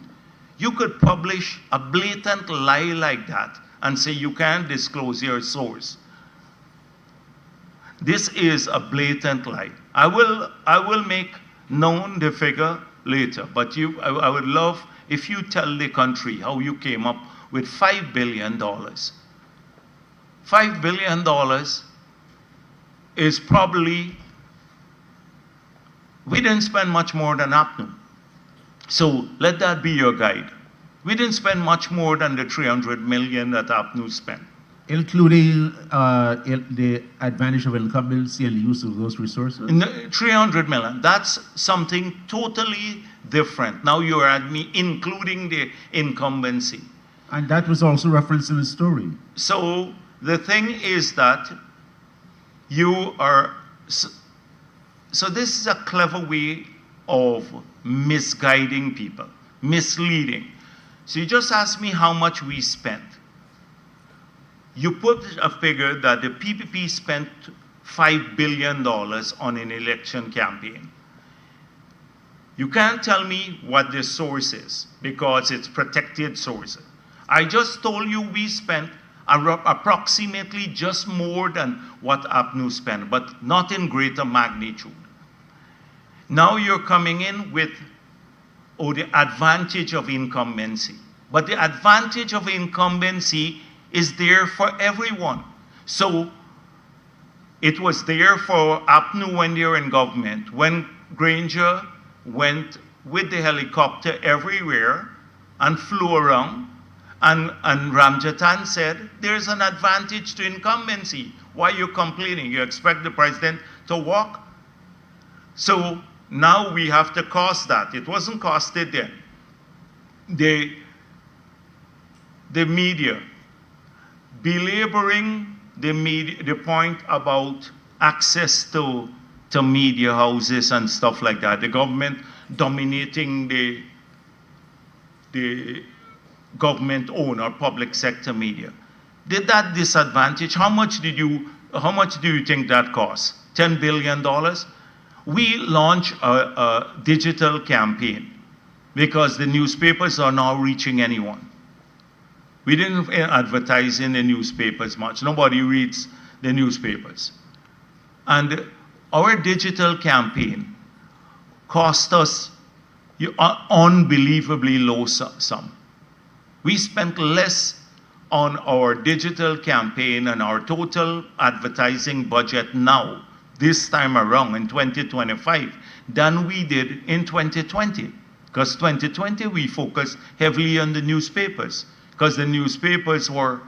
A: You could publish a blatant lie like that and say you can't disclose your source. This is a blatant lie. I will make known the figure later, but I would love if you tell the country how you came up with $5 billion. $5 billion is probably, we didn't spend much more than APNU. So let that be your guide. We didn't spend much more than the 300 million that APNU spent.
B: Including the advantage of incumbency and the use of those resources?
A: 300 million, that's something totally different. Now you're at me including the incumbency.
B: And that was also referenced in the story.
A: So the thing is that so this is a clever way of misguiding people, misleading. So you just asked me how much we spent. You put a figure that the PPP spent $5 billion on an election campaign. You can't tell me what the source is because it's protected sources. I just told you we spent approximately just more than what APNU spent, but not in greater magnitude. Now you're coming in with the advantage of incumbency. But the advantage of incumbency is there for everyone. So it was there for APNU when they were in government. When Granger went with the helicopter everywhere and flew around, and Ramjatan said, there's an advantage to incumbency. Why are you complaining? You expect the president to walk? So now we have to cost that. It wasn't costed then. The media, belaboring the point about access to media houses and stuff like that, the government dominating the government-owned or public sector media. Did that disadvantage? How much do you think that cost? $10 billion? We launched a digital campaign because the newspapers are now reaching anyone. We didn't advertise in the newspapers much. Nobody reads the newspapers. And our digital campaign cost us an unbelievably low sum. We spent less on our digital campaign and our total advertising budget now, this time around in 2025, than we did in 2020. Because 2020 we focused heavily on the newspapers, because the newspapers were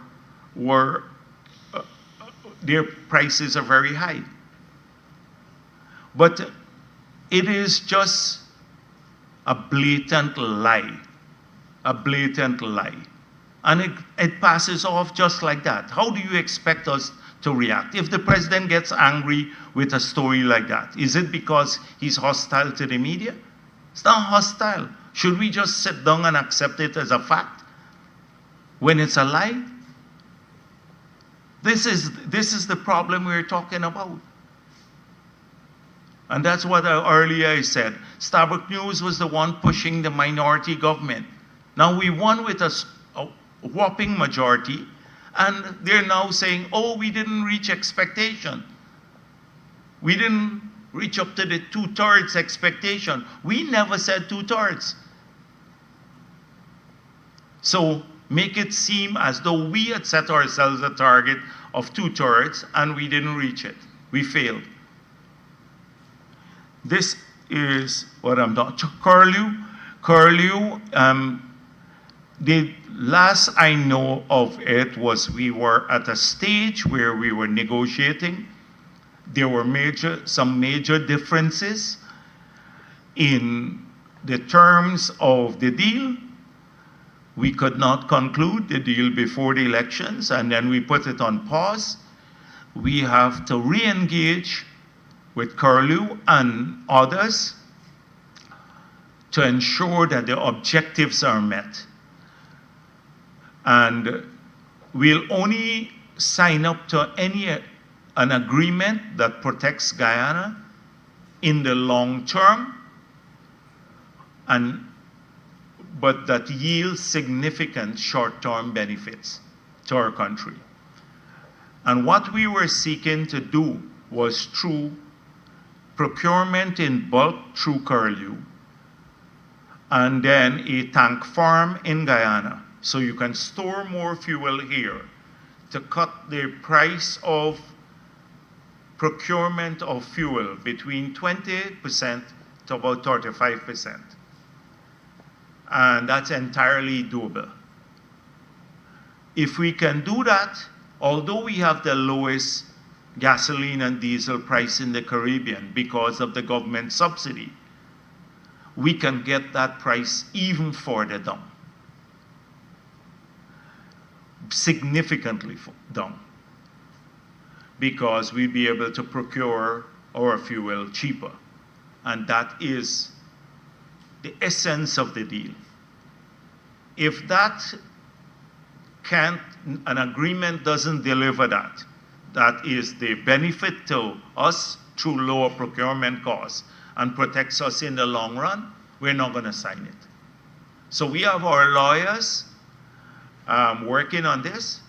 A: their prices are very high. But it is just a blatant lie, a blatant lie. And it passes off just like that. How do you expect us to react? If the president gets angry with a story like that, is it because he's hostile to the media? It's not hostile. Should we just sit down and accept it as a fact when it's a lie? This is the problem we're talking about. And that's what earlier I said. Starbuck News was the one pushing the minority government. Now we won with a whopping majority, and they're now saying, oh, we didn't reach expectation. We didn't reach up to the 2/3 expectation. We never said 2/3. So make it seem as though we had set ourselves a target of 2/3 and we didn't reach it. We failed. This is what I'm doing. Curlew, the last I know of it was we were at a stage where we were negotiating. There were some major differences in the terms of the deal. We could not conclude the deal before the elections, and then we put it on pause. We have to re-engage with Curlew and others to ensure that the objectives are met. And we'll only sign up to an agreement that protects Guyana in the long term, but that yields significant short-term benefits to our country. And what we were seeking to do was through procurement in bulk through Curlew, and then a tank farm in Guyana, so you can store more fuel here to cut the price of procurement of fuel between 20% to about 35%. And that's entirely doable. If we can do that, although we have the lowest gasoline and diesel price in the Caribbean because of the government subsidy, we can get that price even further down, significantly down, because we'll be able to procure our fuel cheaper. And that is the essence of the deal. If an agreement doesn't deliver that, that is the benefit to us through lower procurement costs and protects us in the long run, we're not going to sign it. So we have our lawyers working on this,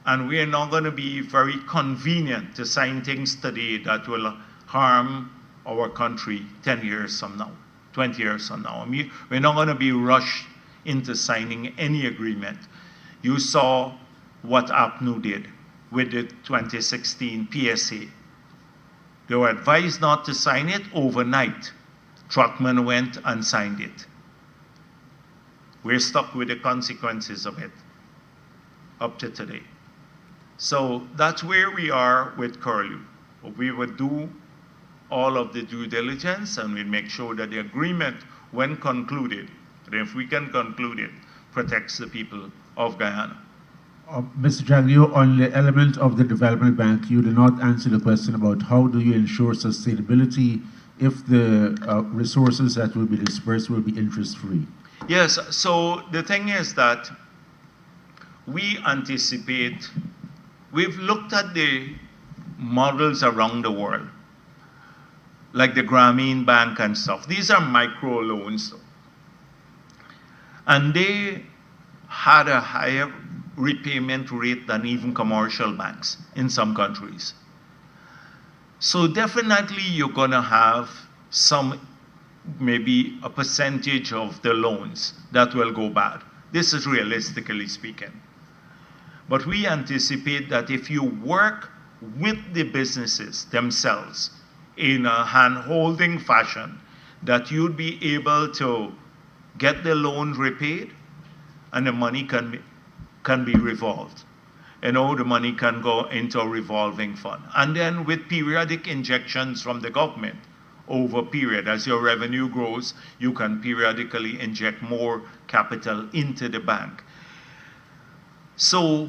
A: and we are not going to be very convenient to sign things today that will harm our country 10 years from now, 20 years from now. I mean, we're not going to be rushed into signing any agreement. You saw what APNU did with the 2016 PSA. They were advised not to sign it overnight. Truckman went and signed it. We're stuck with the consequences of it up to today. So that's where we are with Curlew. We would do all of the due diligence, and we'll make sure that the agreement, when concluded, and if we can conclude it, protects the people of Guyana.
B: Mr. Jagdeo, on the element of the development bank, you did not answer the question about how do you ensure sustainability if the resources that will be dispersed will be interest-free?
A: Yes, so the thing is that we anticipate, we've looked at the models around the world, like the Grameen Bank and stuff. These are micro loans, and they had a higher repayment rate than even commercial banks in some countries. So definitely you're going to have maybe a percentage of the loans that will go bad. This is realistically speaking. But we anticipate that if you work with the businesses themselves in a hand-holding fashion, that you'd be able to get the loan repaid and the money can be revolved. The money can go into a revolving fund. And then with periodic injections from the government over period, as your revenue grows, you can periodically inject more capital into the bank. So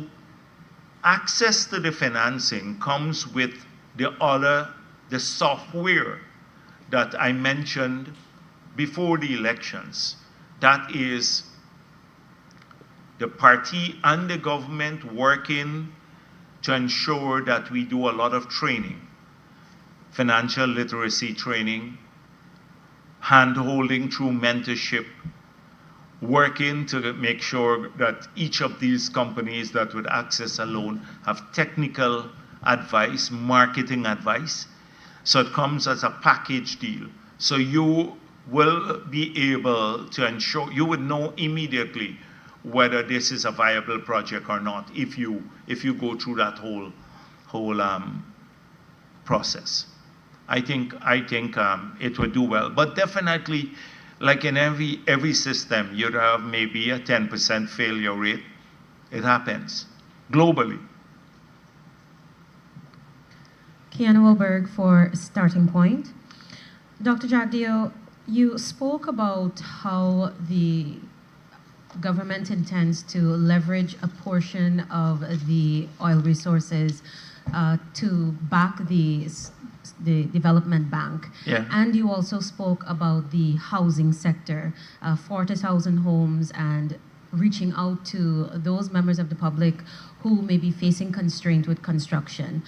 A: access to the financing comes with the software that I mentioned before the elections. That is the party and the government working to ensure that we do a lot of training, financial literacy training, hand-holding through mentorship, working to make sure that each of these companies that would access a loan have technical advice, marketing advice. So it comes as a package deal. So you will be able to ensure, you would know immediately whether this is a viable project or not if you go through that whole process. I think it would do well. But definitely, like in every system, you'd have maybe a 10% failure rate. It happens globally.
C: Kiana Wilberg for Starting Point. Dr. Jagdeo, you spoke about how the government intends to leverage a portion of the oil resources to back the development bank.
A: Yeah.
C: And you also spoke about the housing sector, 40,000 homes, and reaching out to those members of the public who may be facing constraint with construction.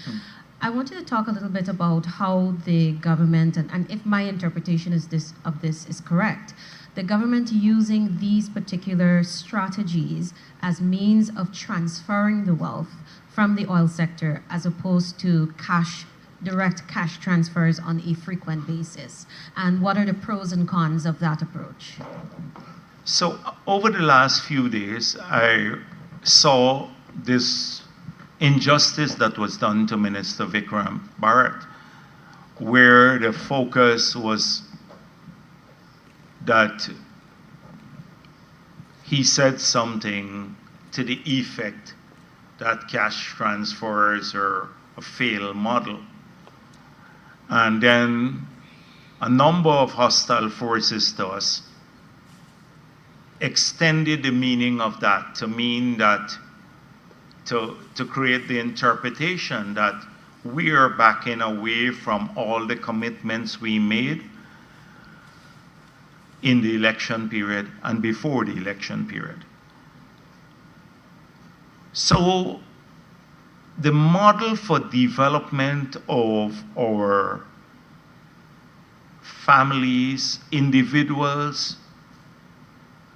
C: I want you to talk a little bit about how the government, and if my interpretation of this is correct, the government using these particular strategies as means of transferring the wealth from the oil sector as opposed to direct cash transfers on a frequent basis. And what are the pros and cons of that approach?
A: So over the last few days, I saw this injustice that was done to Minister Vikram Bharrat, where the focus was that he said something to the effect that cash transfers are a failed model. And then a number of hostile forces to us extended the meaning of that to mean that to create the interpretation that we are backing away from all the commitments we made in the election period and before the election period. So the model for development of our families, individuals,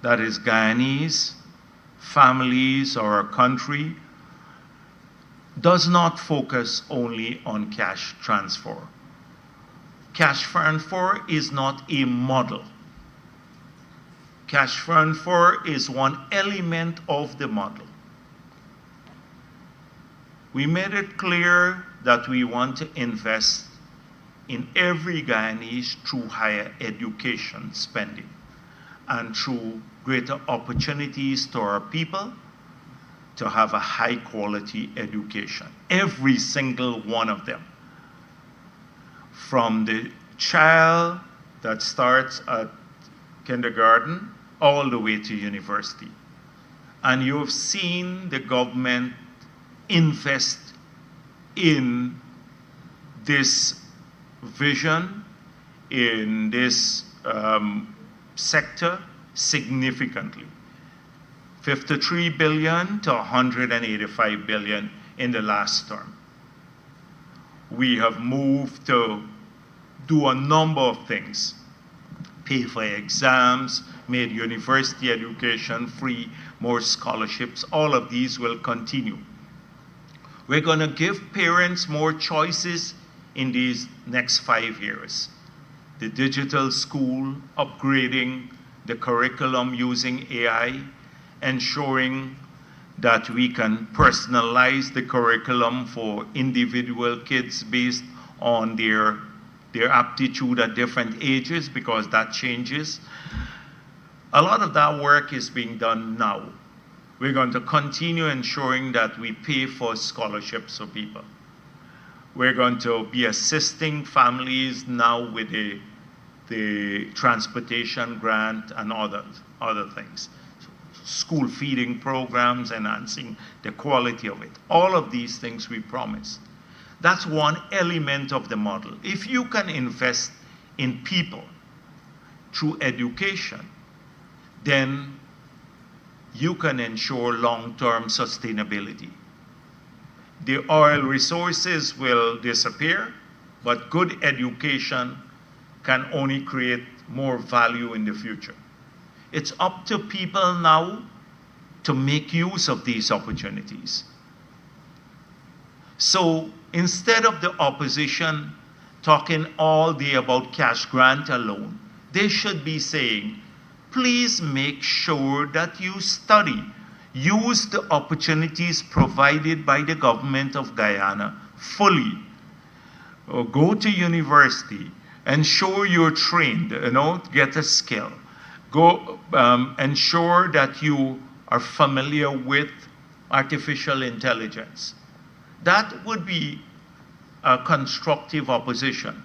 A: that is Guyanese, families or our country, does not focus only on cash transfer. Cash transfer is not a model. Cash transfer is one element of the model. We made it clear that we want to invest in every Guyanese through higher education spending and through greater opportunities to our people to have a high quality education. Every single one of them. From the child that starts at kindergarten all the way to university. And you've seen the government invest in this vision, in this sector significantly. 53 billion to 185 billion in the last term. We have moved to do a number of things. Pay for exams, made university education free, more scholarships, all of these will continue. We're going to give parents more choices in these next 5 years. The digital school, upgrading the curriculum using AI, ensuring that we can personalize the curriculum for individual kids based on their aptitude at different ages, because that changes. A lot of that work is being done now. We're going to continue ensuring that we pay for scholarships for people. We're going to be assisting families now with the transportation grant and other things. School feeding programs, enhancing the quality of it. All of these things we promised. That's one element of the model. If you can invest in people through education, then you can ensure long-term sustainability. The oil resources will disappear, but good education can only create more value in the future. It's up to people now to make use of these opportunities. So instead of the opposition talking all day about cash grant alone, they should be saying, please make sure that you study. Use the opportunities provided by the government of Guyana fully. Or go to university, ensure you're trained, get a skill. Go ensure that you are familiar with artificial intelligence. That would be a constructive opposition.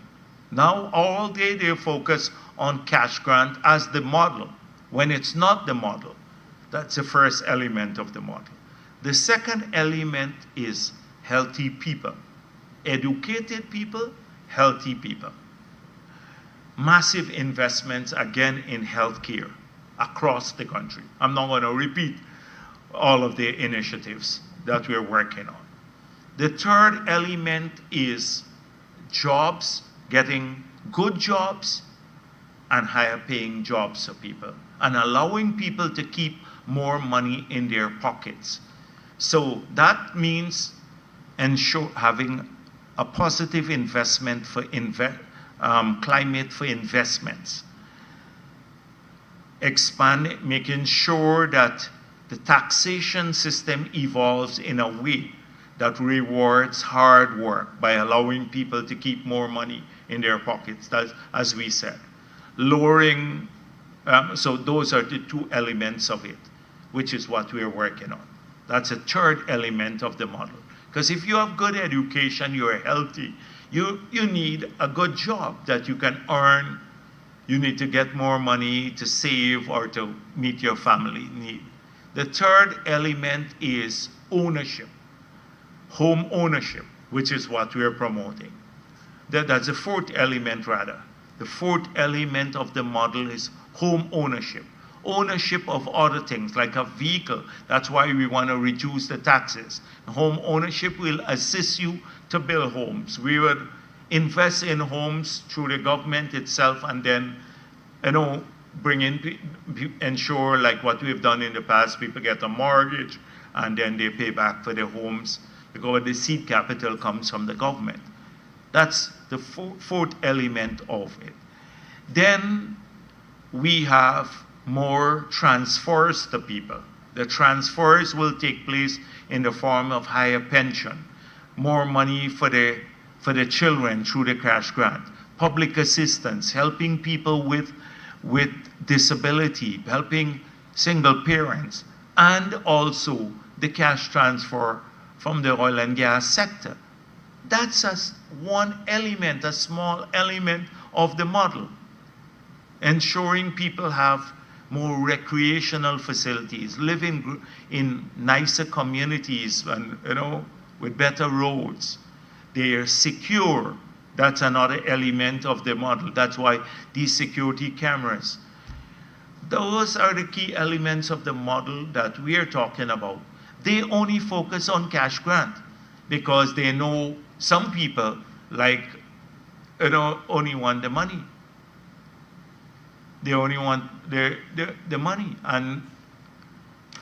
A: Now all day they focus on cash grant as the model, when it's not the model. That's the first element of the model. The second element is healthy people. Educated people, healthy people. Massive investments, again, in healthcare across the country. I'm not going to repeat all of the initiatives that we're working on. The third element is jobs, getting good jobs and higher paying jobs for people, and allowing people to keep more money in their pockets. So that means having a positive investment for climate for investments. Making sure that the taxation system evolves in a way that rewards hard work by allowing people to keep more money in their pockets, that's, as we said. Lowering, so those are the two elements of it, which is what we're working on. That's a third element of the model. Because if you have good education, you're healthy, you need a good job that you can earn. You need to get more money to save or to meet your family need. The third element is ownership, home ownership, which is what we're promoting. That's the fourth element, rather. The fourth element of the model is home ownership. Ownership of other things, like a vehicle. That's why we want to reduce the taxes. Home ownership will assist you to build homes. We would invest in homes through the government itself, and then, bring in, ensure, like what we've done in the past, people get a mortgage, and then they pay back for their homes, because the seed capital comes from the government. That's the fourth element of it. Then we have more transfers to people. The transfers will take place in the form of higher pension, more money for the children through the cash grant, public assistance, helping people with disability, helping single parents, and also the cash transfer from the oil and gas sector. That's one element, a small element of the model. Ensuring people have more recreational facilities, living in nicer communities, and with better roads. They are secure. That's another element of the model. That's why these security cameras. Those are the key elements of the model that we are talking about. They only focus on cash grant because they know some people only want the money. They only want the money, and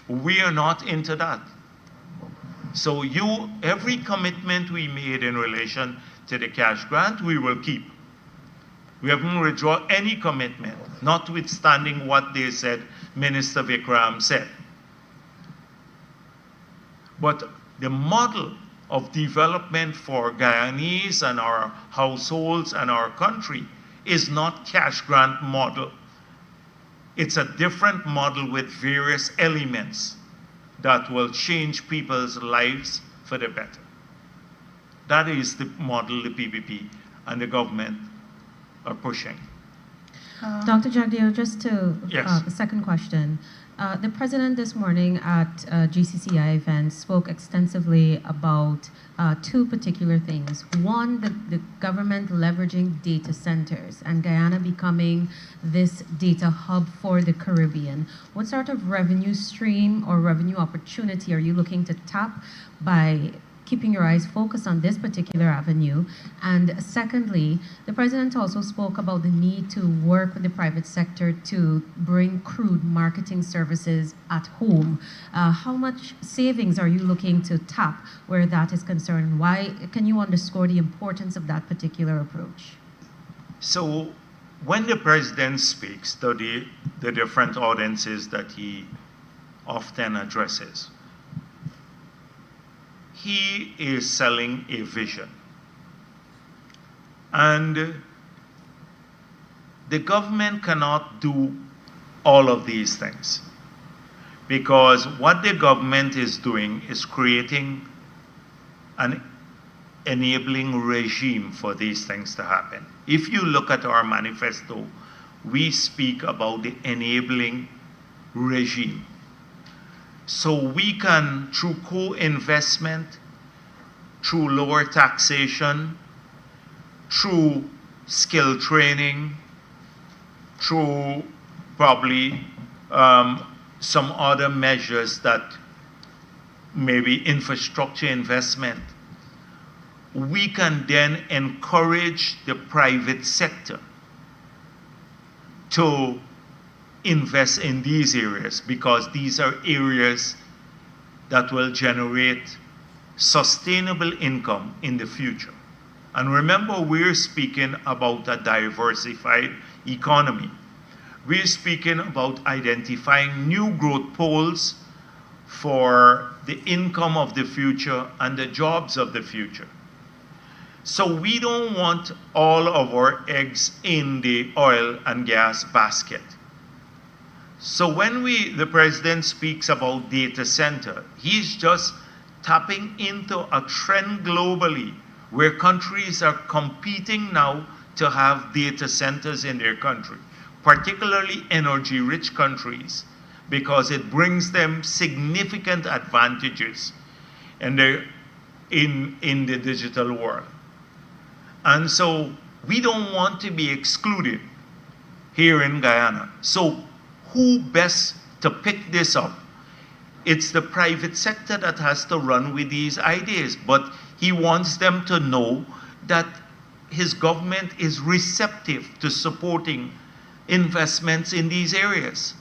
A: we are not into that. So every commitment we made in relation to the cash grant, we will keep. We haven't withdrawn any commitment, notwithstanding what they said, Minister Vikram said. But the model of development for Guyanese and our households and our country is not cash grant model. It's a different model with various elements that will change people's lives for the better. That is the model the PPP and the government are pushing.
C: Dr. Jagdeo, just to
A: Yes.
C: the second question. The president this morning at GCCI event spoke extensively about two particular things. One, the government leveraging data centers and Guyana becoming this data hub for the Caribbean. What sort of revenue stream or revenue opportunity are you looking to tap by keeping your eyes focused on this particular avenue? And secondly, the president also spoke about the need to work with the private sector to bring crude marketing services at home. How much savings are you looking to tap where that is concerned? Why can you underscore the importance of that particular approach?
A: So when the president speaks to the different audiences that he often addresses, he is selling a vision. And the government cannot do all of these things, because what the government is doing is creating an enabling regime for these things to happen. If you look at our manifesto, we speak about the enabling regime. So we can, through co-investment, through lower taxation, through skill training, through probably some other measures that maybe infrastructure investment, we can then encourage the private sector to invest in these areas, because these are areas that will generate sustainable income in the future. And remember, we're speaking about a diversified economy. We're speaking about identifying new growth poles for the income of the future and the jobs of the future. So we don't want all of our eggs in the oil and gas basket. So when the president speaks about data center, he's just tapping into a trend globally where countries are competing now to have data centers in their country, particularly energy-rich countries, because it brings them significant advantages in the digital world. And so we don't want to be excluded here in Guyana. So who best to pick this up? It's the private sector that has to run with these ideas, but he wants them to know that his government is receptive to supporting investments in these areas.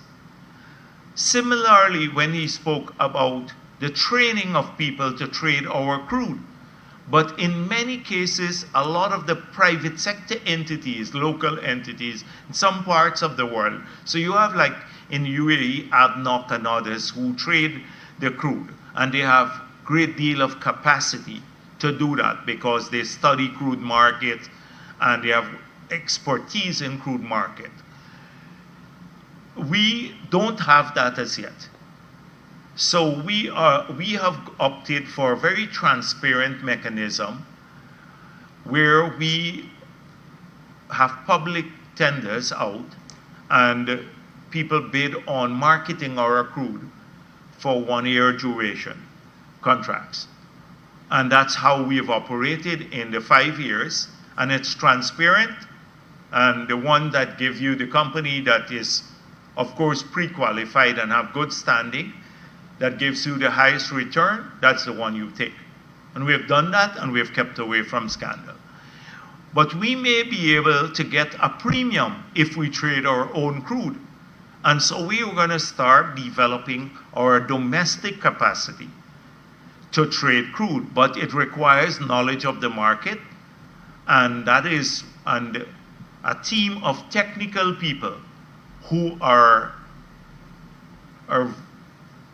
A: Similarly, when he spoke about the training of people to trade our crude, but in many cases, a lot of the private sector entities, local entities, in some parts of the world, so you have like in UAE, ADNOC and others who trade the crude, and they have great deal of capacity to do that because they study crude market and they have expertise in crude market. We don't have that as yet. So we have opted for a very transparent mechanism where we have public tenders out and people bid on marketing our crude for 1 year duration contracts. And that's how we've operated in the 5 years, and it's transparent. And the one that gives you the company that is, of course, pre-qualified and have good standing, that gives you the highest return, that's the one you take. And we have done that, and we have kept away from scandal. But we may be able to get a premium if we trade our own crude. And so we are going to start developing our domestic capacity to trade crude, but it requires knowledge of the market, and a team of technical people who are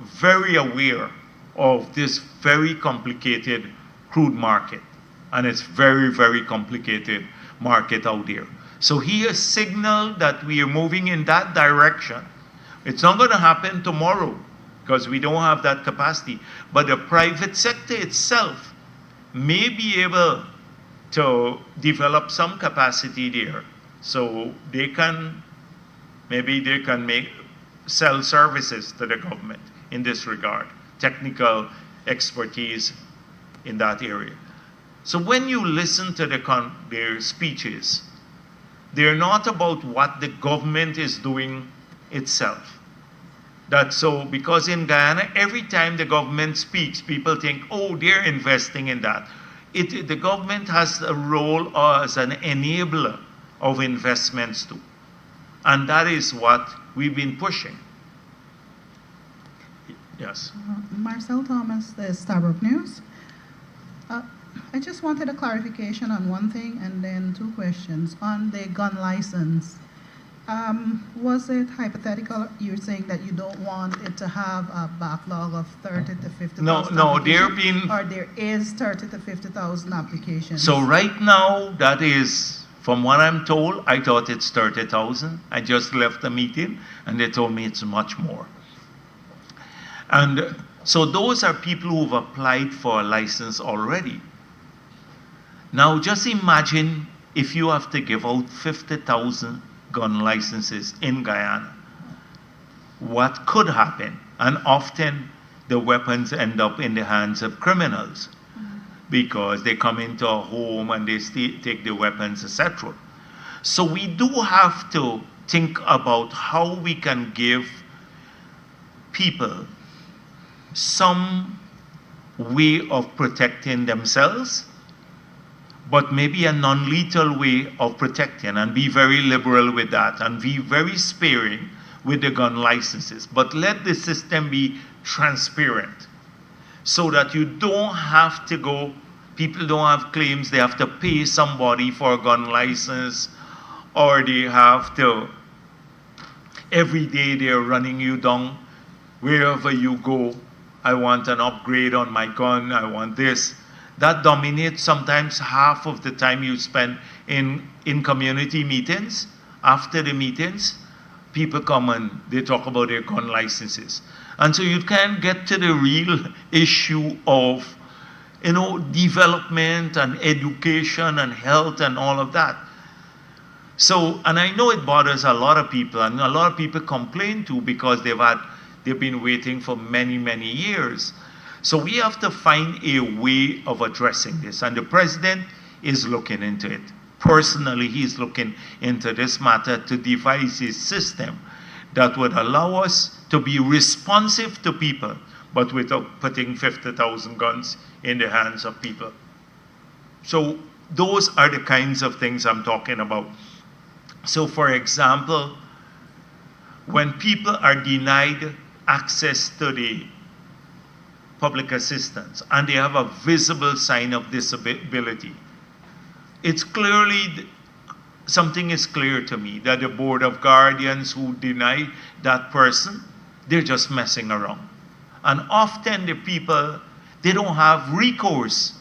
A: very aware of this very complicated crude market. And it's very, very complicated market out there. So he has signaled that we are moving in that direction. It's not going to happen tomorrow because we don't have that capacity. But the private sector itself may be able to develop some capacity there. So they can, maybe they can sell services to the government in this regard, technical expertise in that area. So when you listen to their speeches, they're not about what the government is doing itself. That's so, because in Guyana, every time the government speaks, people think, oh, they're investing in that. The government has a role as an enabler of investments too. And that is what we've been pushing. Yes.
D: Marcel Thomas, the Starbrook News. I just wanted a clarification on one thing and then two questions. On the gun license, was it hypothetical? You're saying that you don't want it to have a backlog of 30 to 50,000
A: No,
D: or there is 30 to 50,000 applications?
A: So right now, that is, from what I'm told, I thought it's 30,000. I just left the meeting and they told me it's much more. And so those are people who've applied for a license already. Now just imagine if you have to give out 50,000 gun licenses in Guyana. What could happen? And often the weapons end up in the hands of criminals because they come into a home and they take the weapons, etc. So we do have to think about how we can give people some way of protecting themselves, but maybe a non-lethal way of protecting, and be very liberal with that and be very sparing with the gun licenses. But let the system be transparent so that you don't have to go, people don't have claims they have to pay somebody for a gun license, or they have to, every day they're running you down wherever you go. I want an upgrade on my gun, I want this. That dominates sometimes half of the time you spend in community meetings. After the meetings, people come and they talk about their gun licenses. And so you can't get to the real issue of, development and education and health and all of that. So, and I know it bothers a lot of people, and a lot of people complain too because they've been waiting for many, many years. So we have to find a way of addressing this, and the president is looking into it. Personally, he's looking into this matter to devise a system that would allow us to be responsive to people, but without putting 50,000 guns in the hands of people. So those are the kinds of things I'm talking about. So for example, when people are denied access to the public assistance and they have a visible sign of disability, it's clearly, something is clear to me that the board of guardians who deny that person, they're just messing around. And often the people, they don't have recourse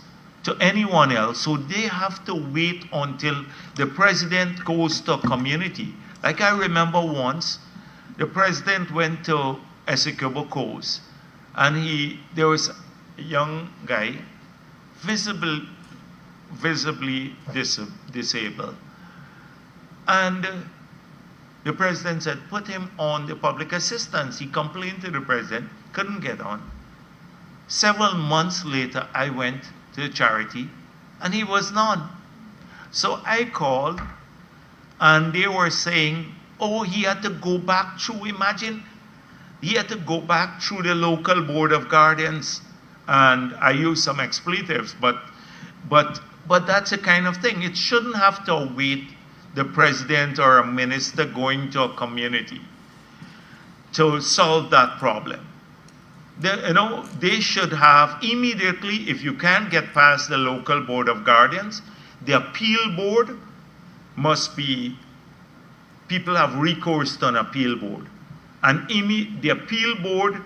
A: to anyone else, so they have to wait until the president goes to a community. Like I remember once, the president went to Essequibo Coast, and there was a young guy, visibly disabled. And the president said, put him on the public assistance. He complained to the president, couldn't get on. Several months later, I went to the charity, and he was not. So I called, and they were saying, oh, he had to go back through, imagine, he had to go back through the local board of guardians, and I used some expletives, but that's the kind of thing. It shouldn't have to await the president or a minister going to a community to solve that problem. They should have immediately, if you can't get past the local board of guardians, the appeal board must be, people have recourse to an appeal board. And the appeal board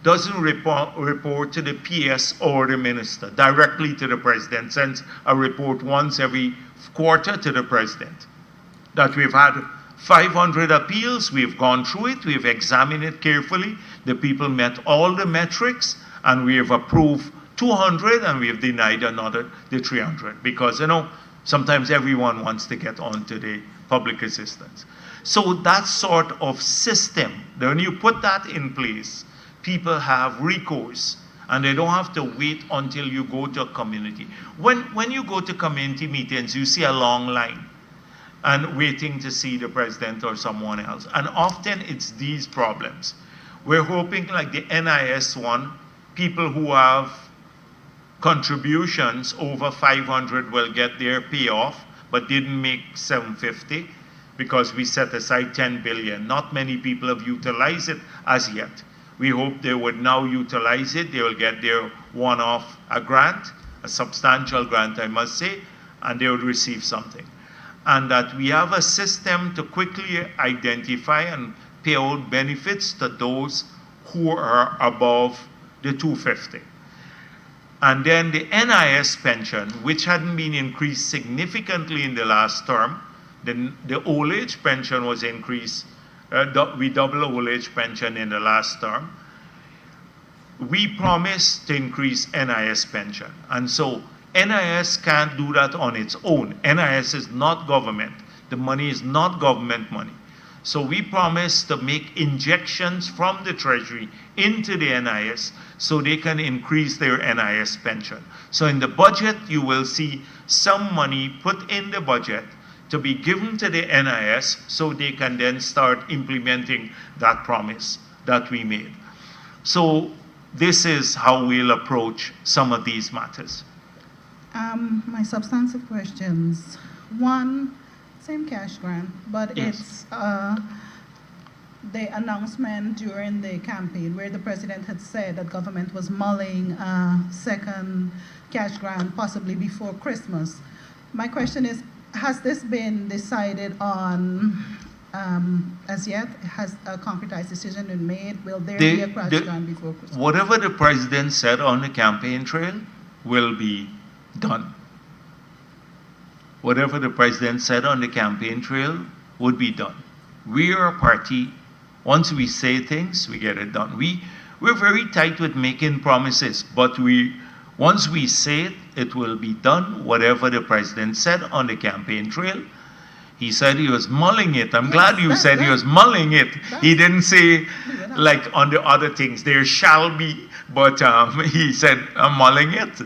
A: doesn't report to the PS or the minister, directly to the president, sends a report once every quarter to the president. That we've had 500 appeals, we've gone through it, we've examined it carefully, the people met all the metrics, and we have approved 200 and we have denied the 300, because sometimes everyone wants to get onto the public assistance. So that sort of system, when you put that in place, people have recourse, and they don't have to wait until you go to a community. When you go to community meetings, you see a long line and waiting to see the president or someone else. And often it's these problems. We're hoping, like the NIS one, people who have contributions over 500 will get their payoff, but didn't make 750 because we set aside 10 billion. Not many people have utilized it as yet. We hope they would now utilize it. They will get their one-off grant, a substantial grant, I must say, and they would receive something. And that we have a system to quickly identify and pay out benefits to those who are above the 250. And then the NIS pension, which hadn't been increased significantly in the last term, the old age pension was increased. We doubled the old age pension in the last term. We promised to increase NIS pension. And so NIS can't do that on its own. NIS is not government. The money is not government money. So we promised to make injections from the Treasury into the NIS so they can increase their NIS pension. So in the budget, you will see some money put in the budget to be given to the NIS so they can then start implementing that promise that we made. So this is how we'll approach some of these matters.
D: My substantive questions. One, same cash grant, but
A: Yes.
D: it's the announcement during the campaign where the president had said that government was mulling a second cash grant possibly before Christmas. My question is, has this been decided on as yet? Has a concretized decision been made? Will there be a cash grant before Christmas?
A: Whatever the president said on the campaign trail will be done. Whatever the president said on the campaign trail would be done. We are a party. Once we say things, we get it done. We're very tight with making promises, but once we say it, it will be done. Whatever the president said on the campaign trail, he said he was mulling it. I'm glad you said he was mulling it. He didn't say, like on the other things, there shall be, but he said, I'm mulling it.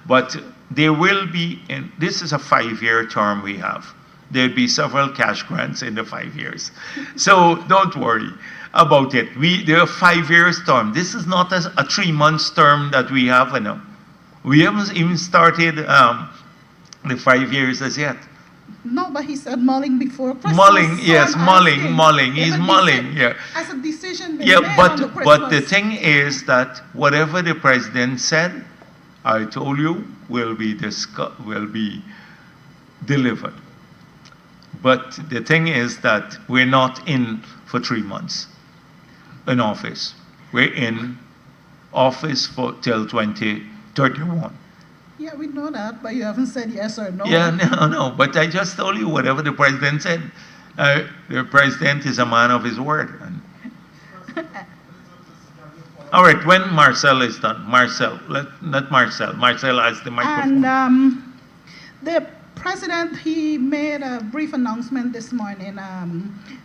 A: But there will be, and this is a 5-year term we have. There'll be several cash grants in the 5 years. So don't worry about it. There are 5 years term. This is not a 3 months term that we have now. We haven't even started the 5 years as yet.
D: No, but he said mulling before Christmas.
A: Mulling, yes,
D: I'm
A: mulling.
D: asking.
A: He's
D: If a
A: mulling,
D: deci-
A: yeah.
D: Has a decision been
A: Yeah,
D: made on the
A: but the
D: Christmas?
A: thing is that whatever the president said, I told you, will be delivered. But the thing is that we're not in for 3 months in office. We're in office till 2031.
D: Yeah, we know that, but you haven't said yes or no.
A: Yeah, no. But I just told you whatever the president said. The president is a man of his word. All right, when Marcel is done. Marcel, not Marcel. Marcel has the microphone.
D: And the president, he made a brief announcement this morning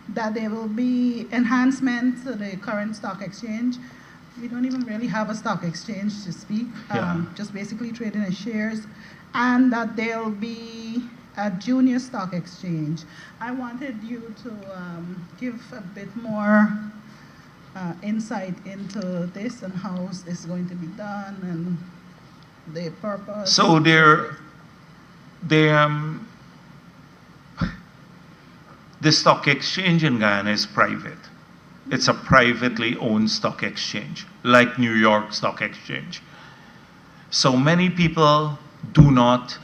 D: that there will be enhancements to the current stock exchange. We don't even really have a stock exchange to speak, just basically trading in shares, and that there'll be a junior stock exchange. I wanted you to give a bit more insight into this and how this is going to be done and the purpose.
A: So the stock exchange in Guyana is private. It's a privately owned stock exchange, like New York Stock Exchange. So many people do not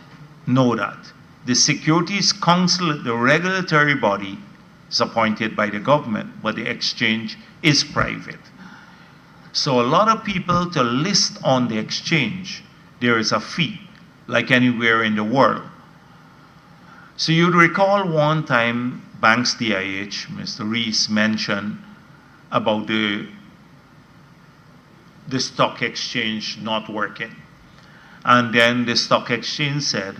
A: know that. The Securities Council, the regulatory body, is appointed by the government, but the exchange is private. So a lot of people to list on the exchange, there is a fee, like anywhere in the world. So you'd recall one time Banks DIH, Mr. Rees mentioned about the stock exchange not working. And then the stock exchange said,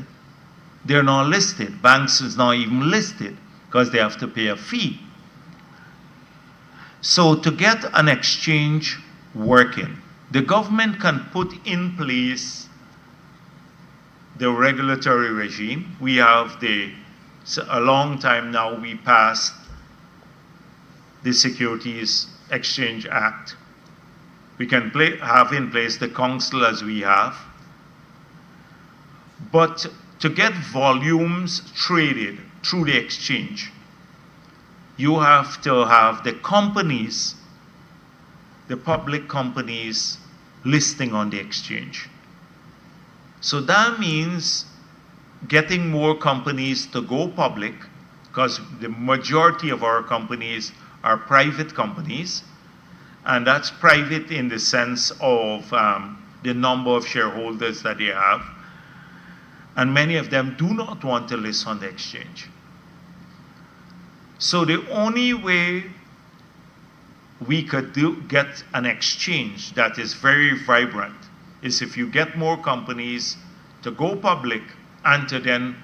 A: they're not listed. Banks is not even listed because they have to pay a fee. So to get an exchange working, the government can put in place the regulatory regime. We have a long time now we passed the Securities Exchange Act. We can have in place the council as we have. But to get volumes traded through the exchange, you have to have the companies, the public companies, listing on the exchange. So that means getting more companies to go public, because the majority of our companies are private companies, and that's private in the sense of the number of shareholders that they have. And many of them do not want to list on the exchange. So the only way we could get an exchange that is very vibrant is if you get more companies to go public and to then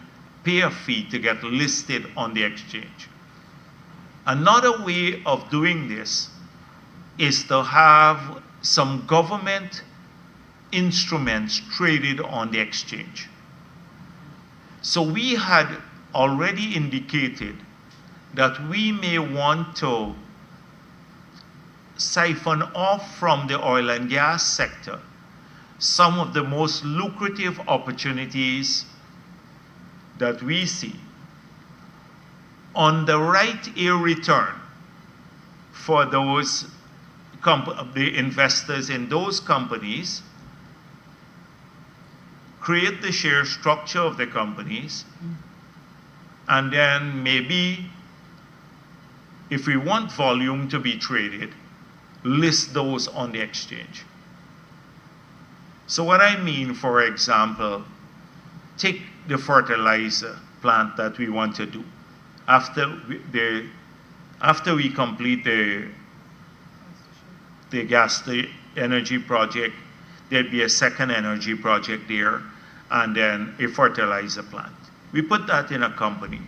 A: pay a fee to get listed on the exchange. Another way of doing this is to have some government instruments traded on the exchange. So we had already indicated that we may want to siphon off from the oil and gas sector some of the most lucrative opportunities that we see on the right a return for those the investors in those companies, create the share structure of the companies, and then maybe if we want volume to be traded, list those on the exchange. So what I mean, for example, take the fertilizer plant that we want to do. After we complete the energy project, there'd be a second energy project there, and then a fertilizer plant. We put that in a company.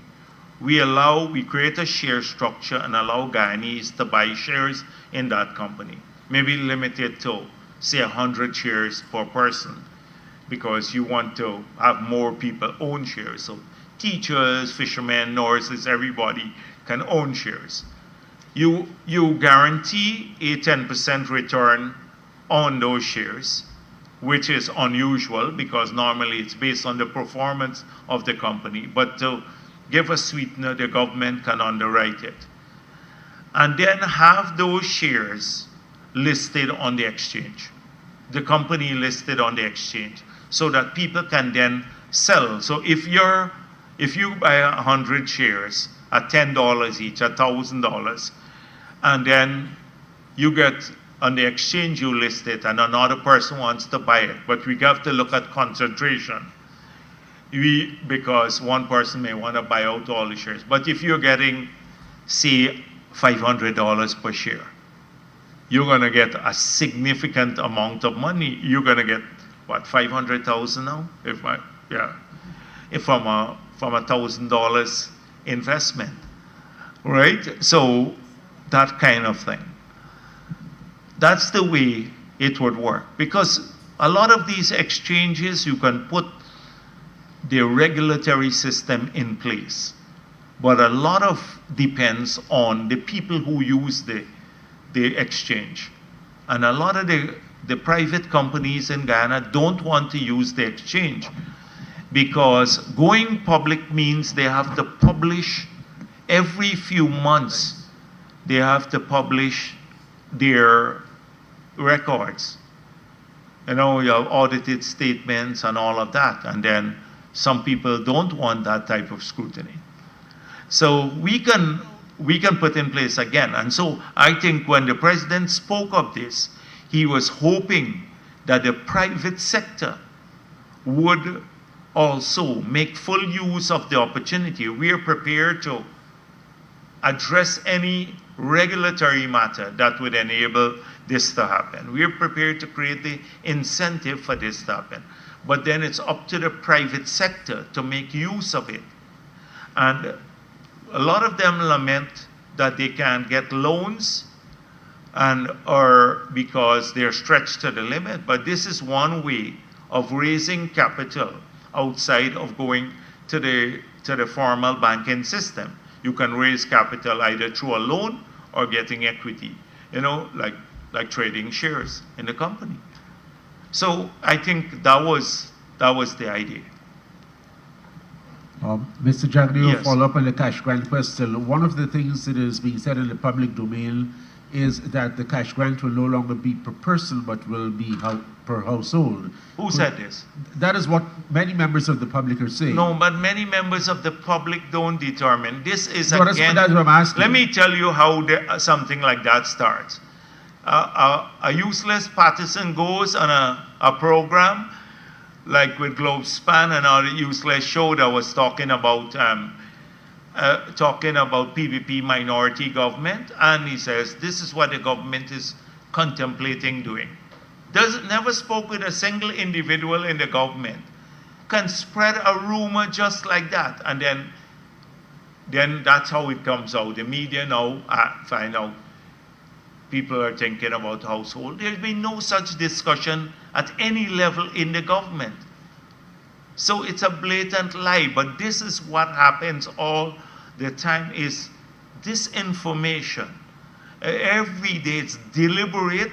A: We create a share structure and allow Guyanese to buy shares in that company. Maybe limited to, say, 100 shares per person, because you want to have more people own shares. So teachers, fishermen, nurses, everybody can own shares. You guarantee a 10% return on those shares, which is unusual because normally it's based on the performance of the company. But to give a sweetener, the government can underwrite it. And then have those shares listed on the exchange, the company listed on the exchange, so that people can then sell. So if you buy 100 shares at $10 each, $1,000, and then you get on the exchange, you list it, and another person wants to buy it. But we have to look at concentration. Because one person may want to buy out all the shares. But if you're getting, say, $500 per share, you're going to get a significant amount of money. You're going to get, what, $500,000 now? If from $1,000 investment, right? So that kind of thing. That's the way it would work. Because a lot of these exchanges, you can put the regulatory system in place. But a lot of depends on the people who use the exchange. And a lot of the private companies in Guyana don't want to use the exchange because going public means they have to publish every few months. They have to publish their records. You know, you have audited statements and all of that. And then some people don't want that type of scrutiny. So we can put in place again. And so I think when the president spoke of this, he was hoping that the private sector would also make full use of the opportunity. We are prepared to address any regulatory matter that would enable this to happen. We are prepared to create the incentive for this to happen. But then it's up to the private sector to make use of it. And a lot of them lament that they can't get loans or because they're stretched to the limit. But this is one way of raising capital outside of going to the formal banking system. You can raise capital either through a loan or getting equity, like trading shares in the company. So I think that was the idea.
B: Mr. Jagdeo,
A: Yes.
B: follow up on the cash grant question. One of the things that is being said in the public domain is that the cash grant will no longer be per person, but will be per household.
A: Who said this?
B: That is what many members of the public are saying.
A: No, but many members of the public don't determine. This is
B: No,
A: again.
B: that's what I'm asking.
A: Let me tell you how something like that starts. A useless partisan goes on a program like with Globespan and other useless show that was talking about PPP minority government, and he says this is what the government is contemplating doing. Never spoke with a single individual in the government. Can spread a rumor just like that, and then that's how it comes out. The media now find out people are thinking about household. There's been no such discussion at any level in the government. So it's a blatant lie, but this is what happens all the time is disinformation. Every day it's deliberate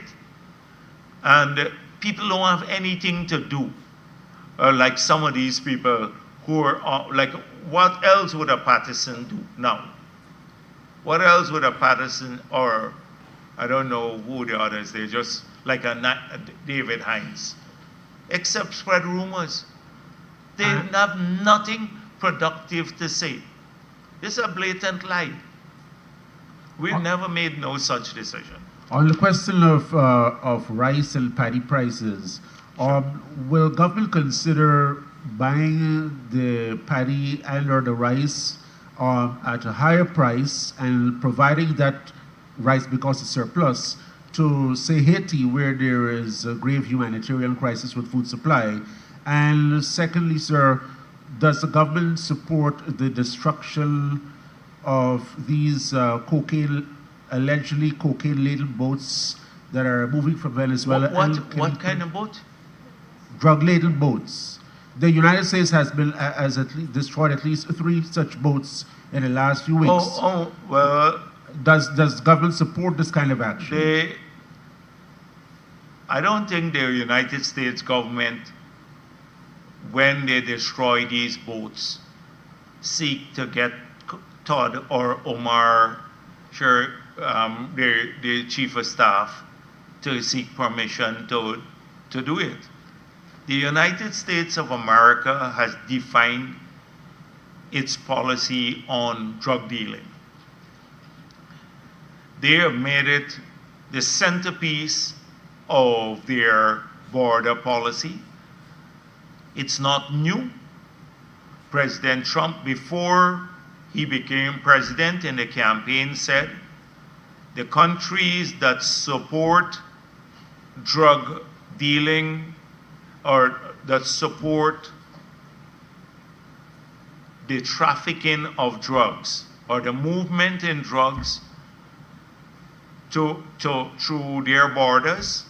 A: and people don't have anything to do. Like some of these people who are like, what else would a partisan do now? What else would a partisan, or I don't know who the others, they're just like a David Hines, except spread rumors. They have nothing productive to say. It's a blatant lie. We've never made no such decision.
B: On the question of rice and paddy prices, will government consider buying the paddy and or the rice at a higher price and providing that rice because it's surplus to, say, Haiti, where there is a grave humanitarian crisis with food supply? And secondly, sir, does the government support the destruction of these allegedly cocaine-laden boats that are moving from Venezuela?
A: What kind of boat?
B: Drug-laden boats. The United States has destroyed at least 3 such boats in the last few weeks.
A: Well.
B: Does government support this kind of action?
A: I don't think the United States government, when they destroy these boats, seek to get Todd or Omar, the chief of staff, to seek permission to do it. The United States of America has defined its policy on drug dealing. They have made it the centerpiece of their border policy. It's not new. President Trump, before he became president in the campaign, said the countries that support drug dealing or that support the trafficking of drugs or the movement in drugs through their borders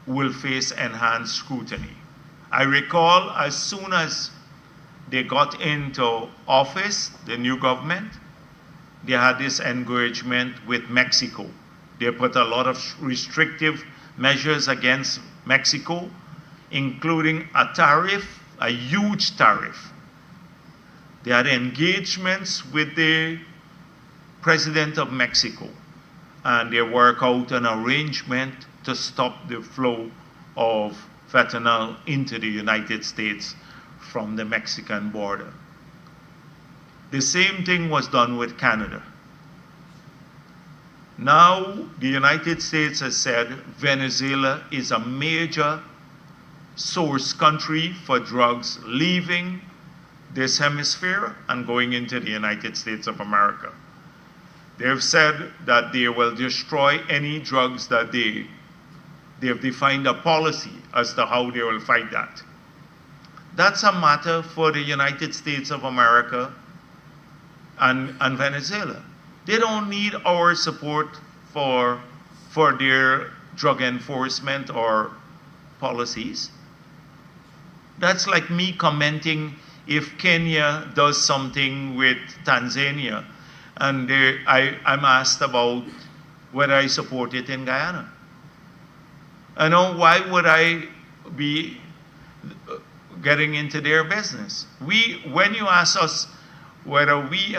A: will face enhanced scrutiny. I recall as soon as they got into office, the new government, they had this engagement with Mexico. They put a lot of restrictive measures against Mexico, including a tariff, a huge tariff. They had engagements with the president of Mexico, and they work out an arrangement to stop the flow of fentanyl into the United States from the Mexican border. The same thing was done with Canada. Now, the United States has said Venezuela is a major source country for drugs leaving this hemisphere and going into the United States of America. They've said that they will destroy any drugs that they've defined a policy as to how they will fight that. That's a matter for the United States of America and Venezuela. They don't need our support for their drug enforcement or policies. That's like me commenting if Kenya does something with Tanzania, and I'm asked about whether I support it in Guyana. I know, why would I be getting into their business? When you ask us whether we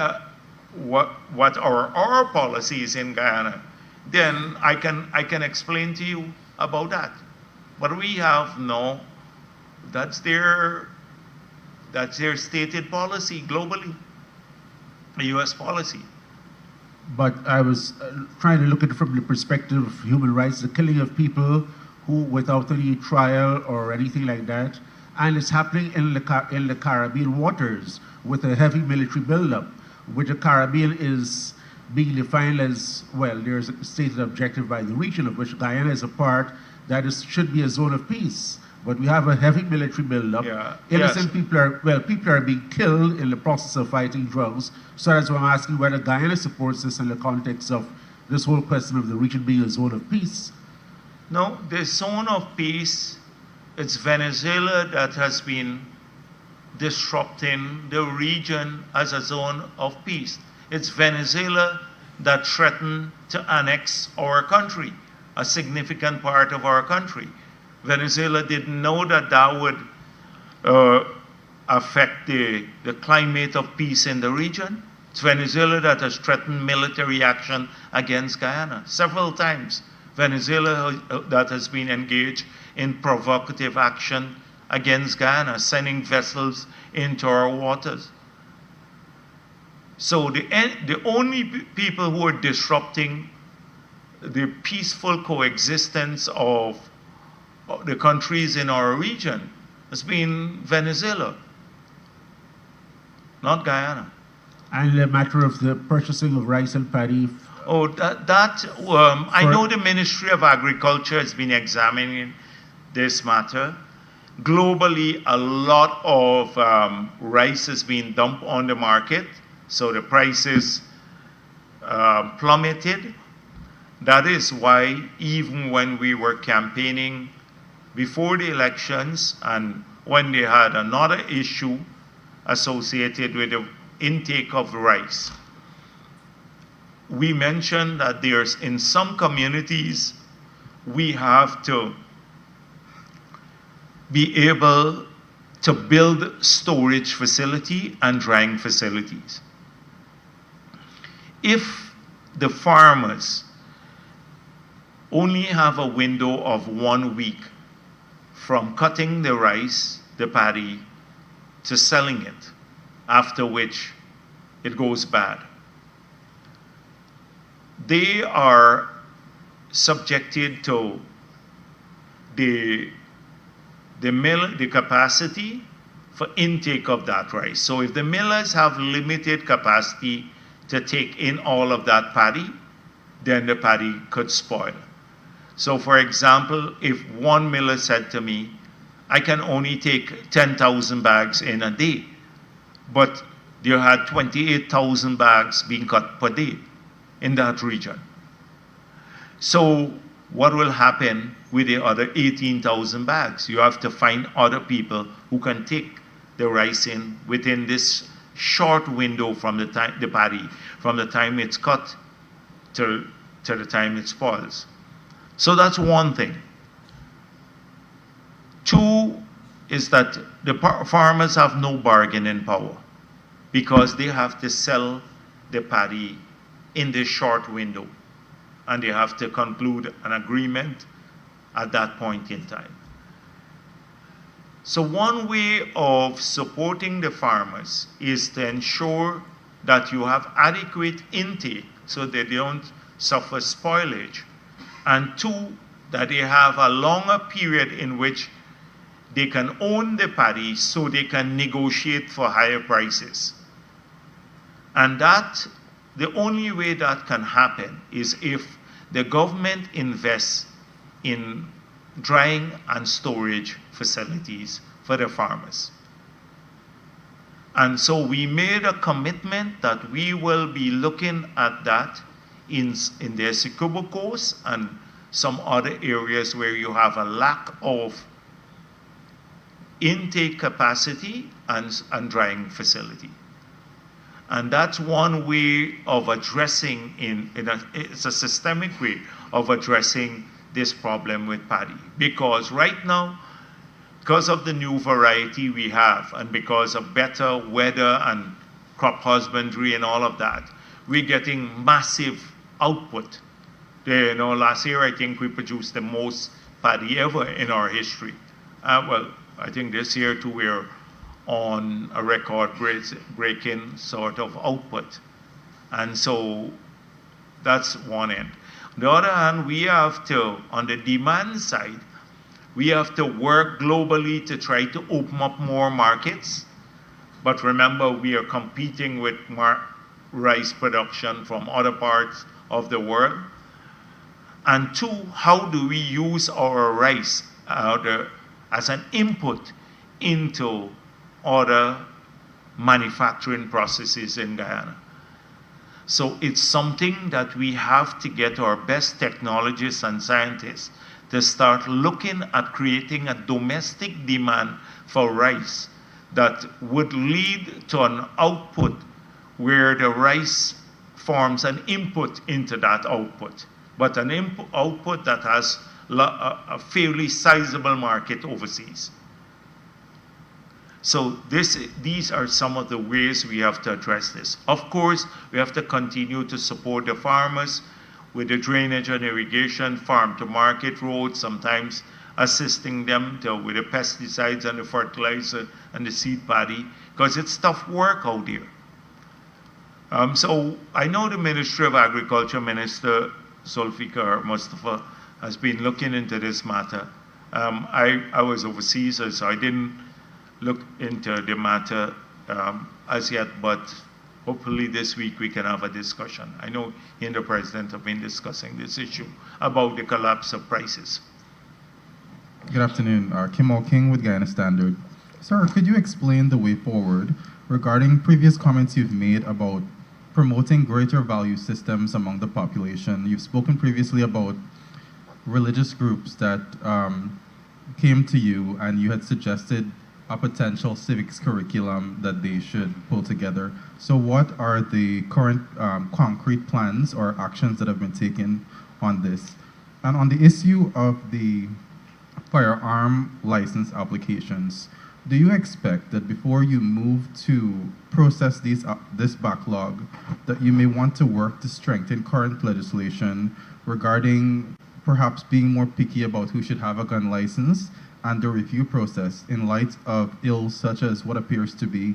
A: what are our policies in Guyana, then I can explain to you about that. But we have no. That's their stated policy globally, the U.S. policy.
B: But I was trying to look at it from the perspective of human rights, the killing of people who, without any trial or anything like that, and it's happening in the Caribbean waters with a heavy military buildup, which the Caribbean is being defined as, well, there's a stated objective by the region of which Guyana is a part, that should be a zone of peace. But we have a heavy military buildup.
A: Yeah.
B: Innocent people are being killed in the process of fighting drugs. So that's why I'm asking whether Guyana supports this in the context of this whole question of the region being a zone of peace.
A: No, the zone of peace, it's Venezuela that has been disrupting the region as a zone of peace. It's Venezuela that threatened to annex our country, a significant part of our country. Venezuela didn't know that that would affect the climate of peace in the region. It's Venezuela that has threatened military action against Guyana several times. Venezuela that has been engaged in provocative action against Guyana, sending vessels into our waters. So the only people who are disrupting the peaceful coexistence of the countries in our region has been Venezuela, not Guyana.
B: And the matter of the purchasing of rice and paddy.
A: Oh, I know the Ministry of Agriculture has been examining this matter. Globally, a lot of rice has been dumped on the market, so the prices plummeted. That is why even when we were campaigning before the elections and when they had another issue associated with the intake of rice, we mentioned that there's, in some communities, we have to be able to build storage facility and drying facilities. If the farmers only have a window of 1 week from cutting the rice, the paddy, to selling it, after which it goes bad, they are subjected to the capacity for intake of that rice. So if the millers have limited capacity to take in all of that paddy, then the paddy could spoil. So for example, if one miller said to me, I can only take 10,000 bags in a day, but there had 28,000 bags being cut per day in that region. So what will happen with the other 18,000 bags? You have to find other people who can take the rice in within this short window from the time, the paddy, from the time it's cut to the time it spoils. So that's one thing. Two is that the farmers have no bargaining power because they have to sell the paddy in this short window, and they have to conclude an agreement at that point in time. So one way of supporting the farmers is to ensure that you have adequate intake so they don't suffer spoilage, and two, that they have a longer period in which they can own the paddy so they can negotiate for higher prices. And that, the only way that can happen is if the government invests in drying and storage facilities for the farmers. And so we made a commitment that we will be looking at that in the Essequibo Coast and some other areas where you have a lack of intake capacity and drying facility. And that's one way of addressing, it's a systemic way of addressing this problem with paddy. Because right now, because of the new variety we have, and because of better weather and crop husbandry and all of that, we're getting massive output. Last year I think we produced the most paddy ever in our history. Well, I think this year too we're on a record-breaking sort of output. And so that's one end. On the other hand, we have to, on the demand side, we have to work globally to try to open up more markets. But remember, we are competing with rice production from other parts of the world. And two, how do we use our rice as an input into other manufacturing processes in Guyana? So it's something that we have to get our best technologists and scientists to start looking at creating a domestic demand for rice that would lead to an output where the rice forms an input into that output, but an output that has a fairly sizable market overseas. So these are some of the ways we have to address this. Of course, we have to continue to support the farmers with the drainage and irrigation, farm-to-market roads, sometimes assisting them with the pesticides and the fertilizer and the seed paddy, because it's tough work out there. So I know the Ministry of Agriculture, Minister Zulfikar Mustafa, has been looking into this matter. I was overseas, so I didn't look into the matter as yet, but hopefully this week we can have a discussion. I know he and the President have been discussing this issue about the collapse of prices.
E: Good afternoon. Kim King with Guyana Standard. Sir, could you explain the way forward regarding previous comments you've made about promoting greater value systems among the population? You've spoken previously about religious groups that came to you and you had suggested a potential civics curriculum that they should pull together. So what are the current concrete plans or actions that have been taken on this? And on the issue of the firearm license applications, do you expect that before you move to process this backlog, that you may want to work to strengthen current legislation regarding perhaps being more picky about who should have a gun license and the review process in light of ills such as what appears to be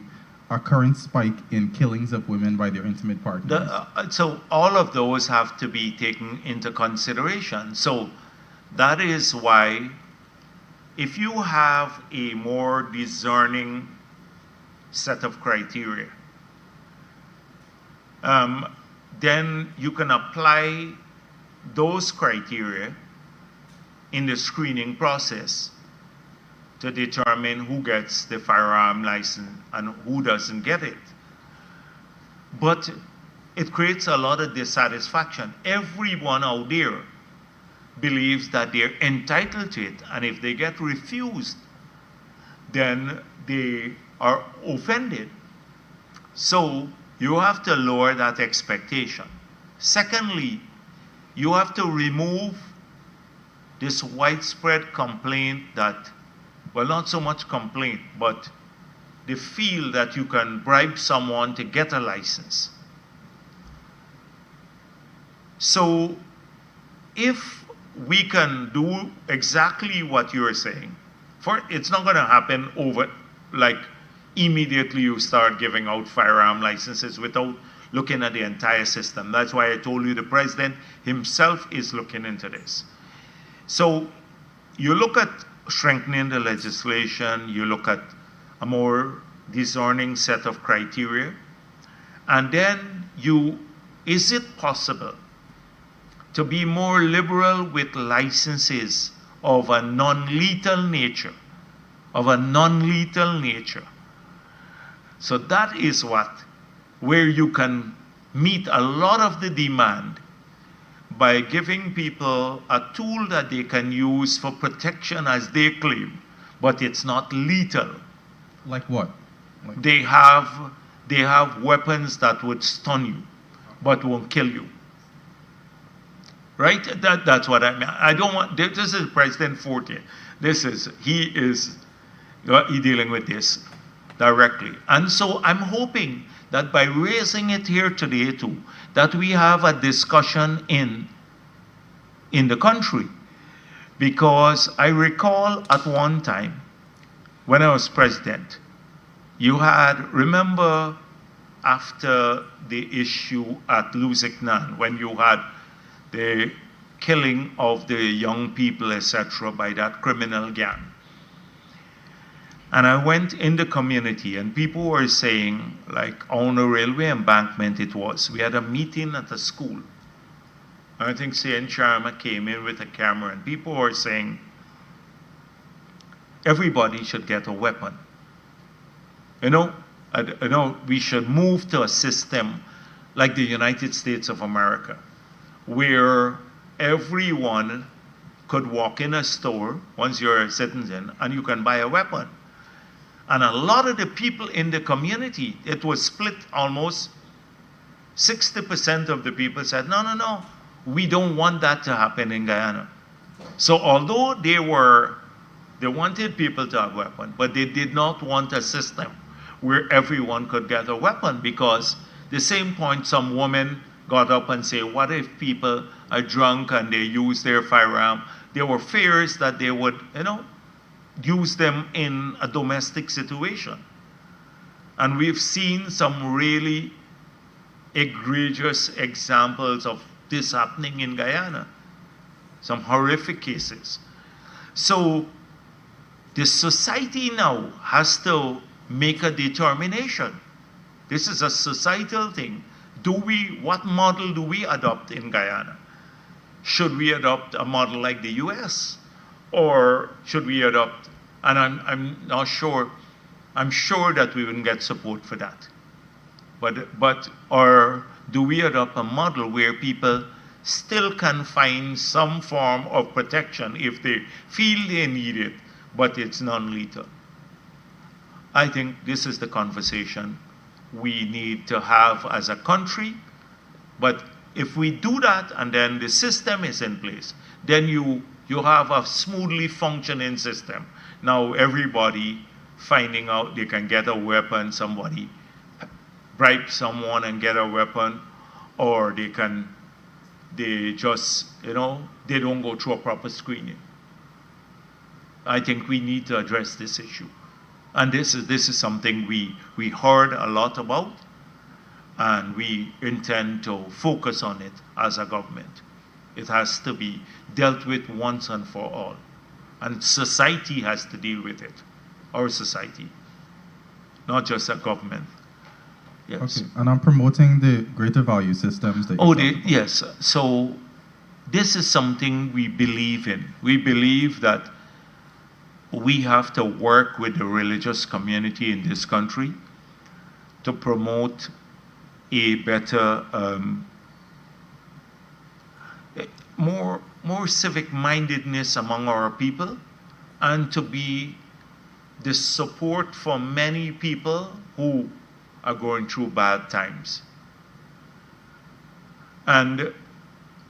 E: a current spike in killings of women by their intimate partners?
A: So all of those have to be taken into consideration. So that is why if you have a more discerning set of criteria, then you can apply those criteria in the screening process to determine who gets the firearm license and who doesn't get it. But it creates a lot of dissatisfaction. Everyone out there believes that they're entitled to it, and if they get refused, then they are offended. So you have to lower that expectation. Secondly, you have to remove this widespread complaint that, well, not so much complaint, but the feel that you can bribe someone to get a license. So if we can do exactly what you're saying, it's not going to happen like immediately you start giving out firearm licenses without looking at the entire system. That's why I told you the president himself is looking into this. So you look at strengthening the legislation, you look at a more discerning set of criteria, and then is it possible to be more liberal with licenses of a non-lethal nature, So that is where you can meet a lot of the demand by giving people a tool that they can use for protection as they claim, but it's not lethal.
E: Like what?
A: They have weapons that would stun you, but won't kill you. Right? That's what I mean. I don't want, this is President Forte. He is dealing with this directly. And so I'm hoping that by raising it here today too, that we have a discussion in the country. Because I recall at one time, when I was president, remember after the issue at Lusignan, when you had the killing of the young people, etc., by that criminal gang. And I went in the community, and people were saying, like on a railway embankment we had a meeting at a school. I think Saint Sharma came in with a camera, and people were saying, everybody should get a weapon. We should move to a system like the United States of America, where everyone could walk in a store once you're a citizen and you can buy a weapon. And a lot of the people in the community, it was split almost 60% of the people said, no, we don't want that to happen in Guyana. So although they wanted people to have weapons, but they did not want a system where everyone could get a weapon, because the same point some women got up and say, what if people are drunk and they use their firearm? There were fears that they would, use them in a domestic situation. And we've seen some really egregious examples of this happening in Guyana, some horrific cases. So the society now has to make a determination. This is a societal thing. What model do we adopt in Guyana? Should we adopt a model like the US? Or should we adopt, and I'm not sure, I'm sure that we wouldn't get support for that. Or do we adopt a model where people still can find some form of protection if they feel they need it, but it's non-lethal? I think this is the conversation we need to have as a country. But if we do that and then the system is in place, then you have a smoothly functioning system. Now everybody finding out they can get a weapon, somebody bribe someone and get a weapon, or they just, they don't go through a proper screening. I think we need to address this issue. And this is something we heard a lot about, and we intend to focus on it as a government. It has to be dealt with once and for all. And society has to deal with it. Our society, not just a government. Yes.
E: Okay, and I'm promoting the greater value systems that
A: yes. So this is something we believe in. We believe that we have to work with the religious community in this country to promote a better, more civic-mindedness among our people, and to be the support for many people who are going through bad times. And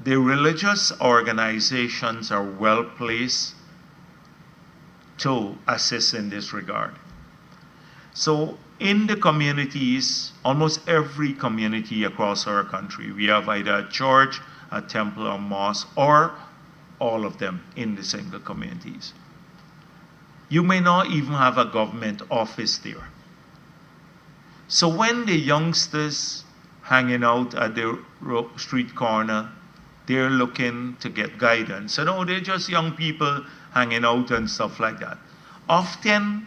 A: the religious organizations are well placed to assist in this regard. So in the communities, almost every community across our country, we have either a church, a temple, or mosque, or all of them in the single communities. You may not even have a government office there. So when the youngsters hanging out at the street corner. They're looking to get guidance. You know, they're just young people hanging out and stuff like that. Often,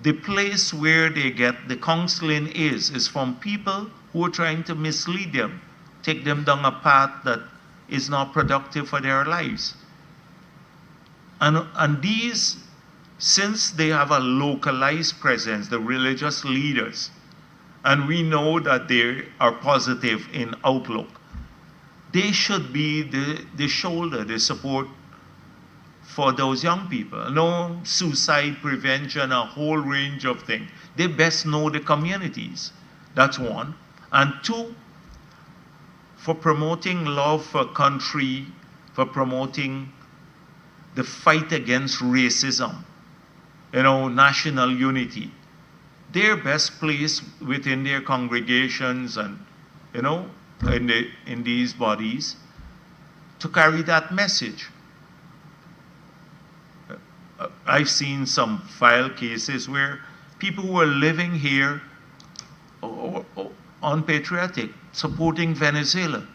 A: the place where they get the counseling is from people who are trying to mislead them, take them down a path that is not productive for their lives. And these, since they have a localized presence, the religious leaders, and we know that they are positive in outlook, they should be the shoulder, the support for those young people. No suicide prevention, a whole range of things. They best know the communities. That's one. And two, for promoting love for country, for promoting the fight against racism, you know, national unity. They're best placed within their congregations and, you know, in these bodies to carry that message. I've seen some file cases where people who are living here are unpatriotic, supporting Venezuela.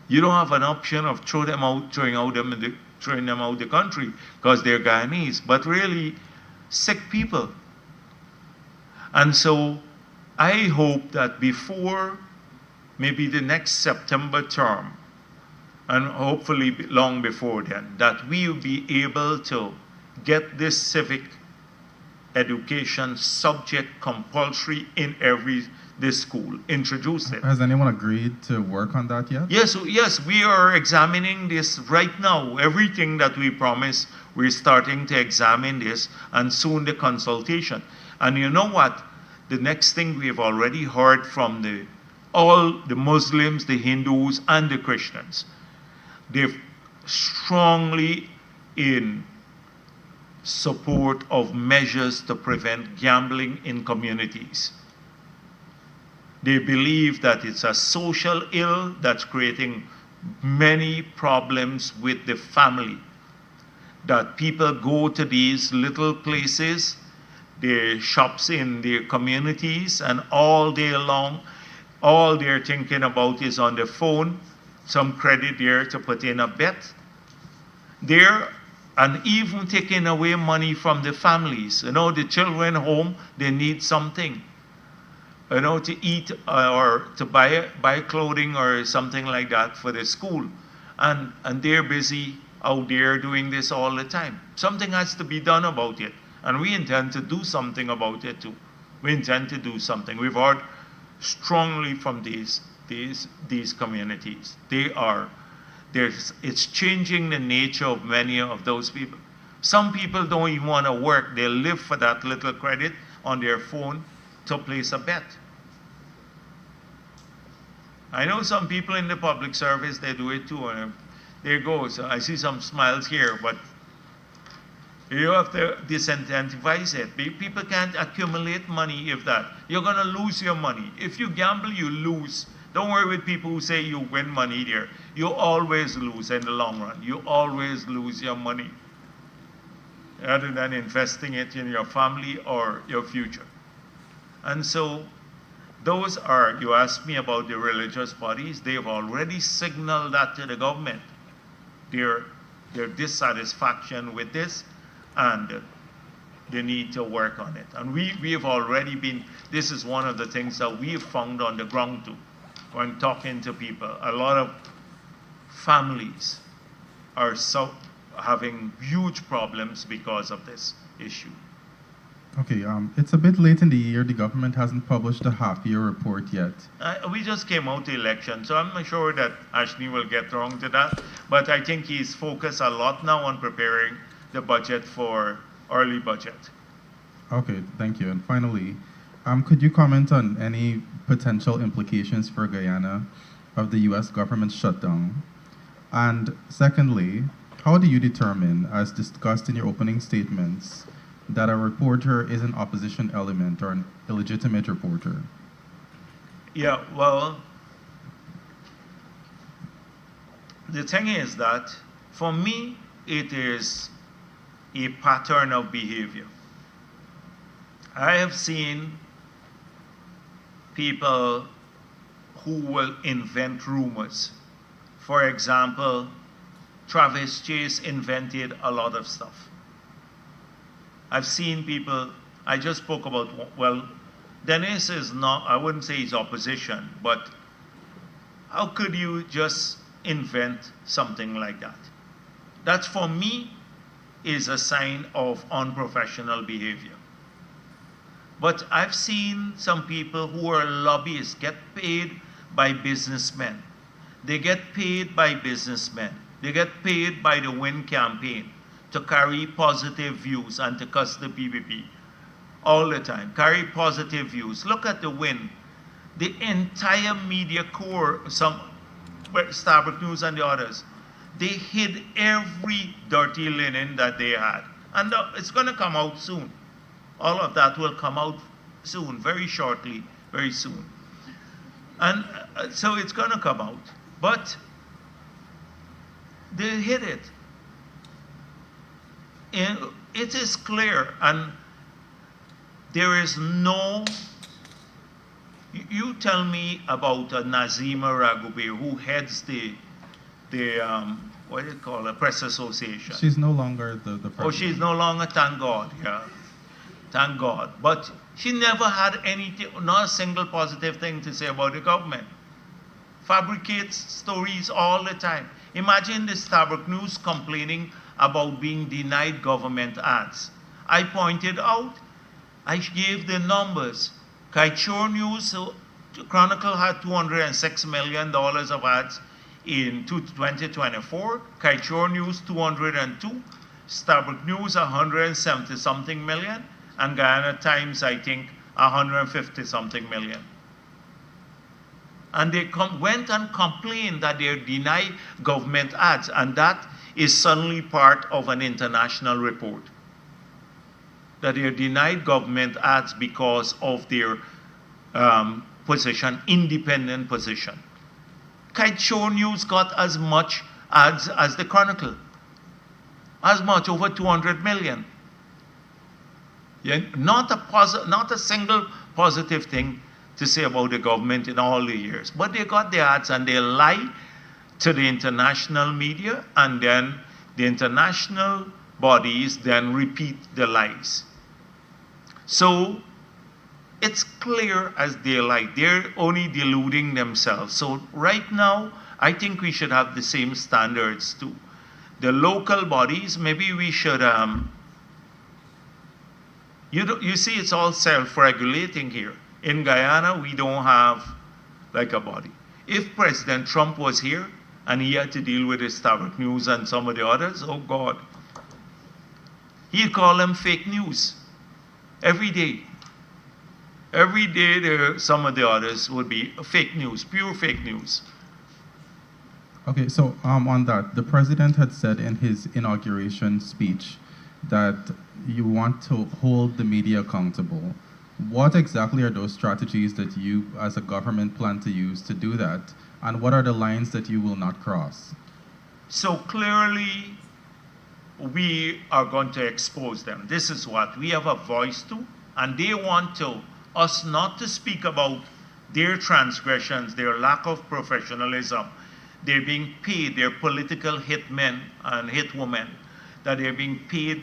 A: You don't have an option of throwing them out the country because they're Guyanese, but really sick people. And so I hope that before maybe the next September term, and hopefully long before then, that we will be able to get this civic education subject compulsory in this school, introduce it.
E: Has anyone agreed to work on that yet?
A: Yes, we are examining this right now. Everything that we promised, we're starting to examine this, and soon the consultation. And you know what? The next thing we have already heard from all the Muslims, the Hindus, and the Christians. They're strongly in support of measures to prevent gambling in communities. They believe that it's a social ill that's creating many problems with the family. That people go to these little places, their shops in their communities, and all day long, all they're thinking about is on the phone, some credit there to put in a bet. And even taking away money from the families. You know, the children home, they need something. You know, to eat or to buy clothing or something like that for the school. And they're busy out there doing this all the time. Something has to be done about it. And we intend to do something about it too. We intend to do something. We've heard strongly from these communities. It's changing the nature of many of those people. Some people don't even want to work. They live for that little credit on their phone to place a bet. I know some people in the public service, they do it too. And there goes. I see some smiles here, but you have to disincentivize it. People can't accumulate money if that. You're going to lose your money. If you gamble, you lose. Don't worry with people who say you win money there. You always lose in the long run. You always lose your money rather than investing it in your family or your future. And so those are, you asked me about the religious bodies, they've already signaled that to the government, their dissatisfaction with this, and they need to work on it. And we have already been, this is one of the things that we have found on the ground too, when talking to people. A lot of families are having huge problems because of this issue.
E: Okay, it's a bit late in the year. The government hasn't published a half-year report yet.
A: We just came out the election, so I'm not sure that Ashley will get around to that. But I think he's focused a lot now on preparing the budget for early budget.
E: Okay, thank you. And finally, could you comment on any potential implications for Guyana of the U.S. government shutdown? And secondly, how do you determine, as discussed in your opening statements, that a reporter is an opposition element or an illegitimate reporter?
A: Yeah, well, the thing is that for me, it is a pattern of behavior. I have seen people who will invent rumors. For example, Travis Chase invented a lot of stuff. I've seen people, I just spoke about, well, Dennis is not, I wouldn't say he's opposition, but how could you just invent something like that? That, for me, is a sign of unprofessional behavior. But I've seen some people who are lobbyists get paid by businessmen. They get paid by businessmen. They get paid by the Win campaign to carry positive views and to cuss the PPP all the time. Carry positive views. Look at the Win. The entire media corps, some Starbuck News and the others, they hid every dirty linen that they had. And it's going to come out soon. All of that will come out soon, very shortly, very soon. And so it's going to come out. But they hid it. And it is clear, and there is no, you tell me about Nazima Raghubir, who heads the what do you call it, press association.
E: She's no longer the president.
A: Oh, she's no longer, thank God, yeah. Thank God. But she never had anything, not a single positive thing to say about the government. Fabricates stories all the time. Imagine the Starbuck News complaining about being denied government ads. I pointed out, I gave the numbers. Kaichor News, Chronicle had $206 million of ads in 2024. Kaichor News, 202. Starbuck News, 170 something million. And Guyana Times, I think, 150 something million. And they went and complained that they deny government ads, and that is suddenly part of an international report. That they are denied government ads because of their position, independent position. Kaichor News got as much ads as the Chronicle. As much, over 200 million. Yeah, not a single positive thing to say about the government in all the years. But they got the ads and they lie to the international media, and then the international bodies then repeat the lies. So it's clear as daylight. They're only deluding themselves. So right now, I think we should have the same standards too. The local bodies, maybe we should, you see, it's all self-regulating here. In Guyana, we don't have like a body. If President Trump was here and he had to deal with the Starbuck News and some of the others, oh God, he'd call them fake news every day. Every day, some of the others would be fake news, pure fake news.
E: Okay, so on that, the president had said in his inauguration speech that you want to hold the media accountable. What exactly are those strategies that you as a government plan to use to do that? And what are the lines that you will not cross?
A: So clearly, we are going to expose them. This is what we have a voice to, and they want us not to speak about their transgressions, their lack of professionalism. They're being paid, they're political hitmen and hitwomen, that they're being paid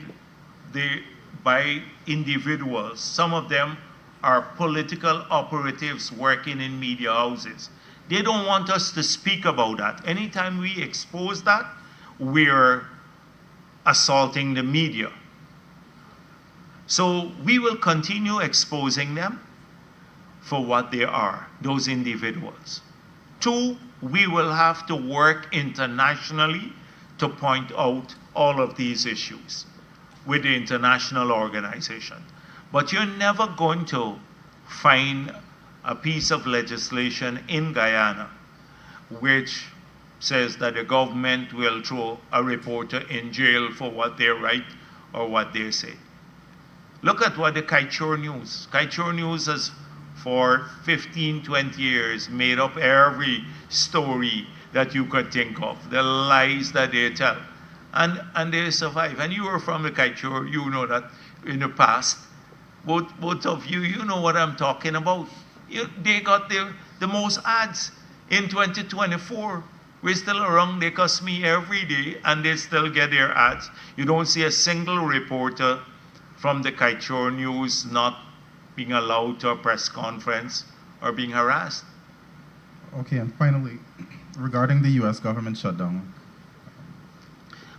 A: by individuals. Some of them are political operatives working in media houses. They don't want us to speak about that. Anytime we expose that, we're assaulting the media. So we will continue exposing them for what they are, those individuals. Two, we will have to work internationally to point out all of these issues with the international organization. But you're never going to find a piece of legislation in Guyana which says that the government will throw a reporter in jail for what they write or what they say. Look at what the Kaichor News has for 15, 20 years made up every story that you could think of, the lies that they tell. And they survive. And you were from the Kaichor, you know that in the past, both of you, you know what I'm talking about. They got the most ads in 2024. We're still around, they cuss me every day, and they still get their ads. You don't see a single reporter from the Kaieteur News not being allowed to a press conference or being harassed.
E: Okay, and finally, regarding the U.S. government shutdown.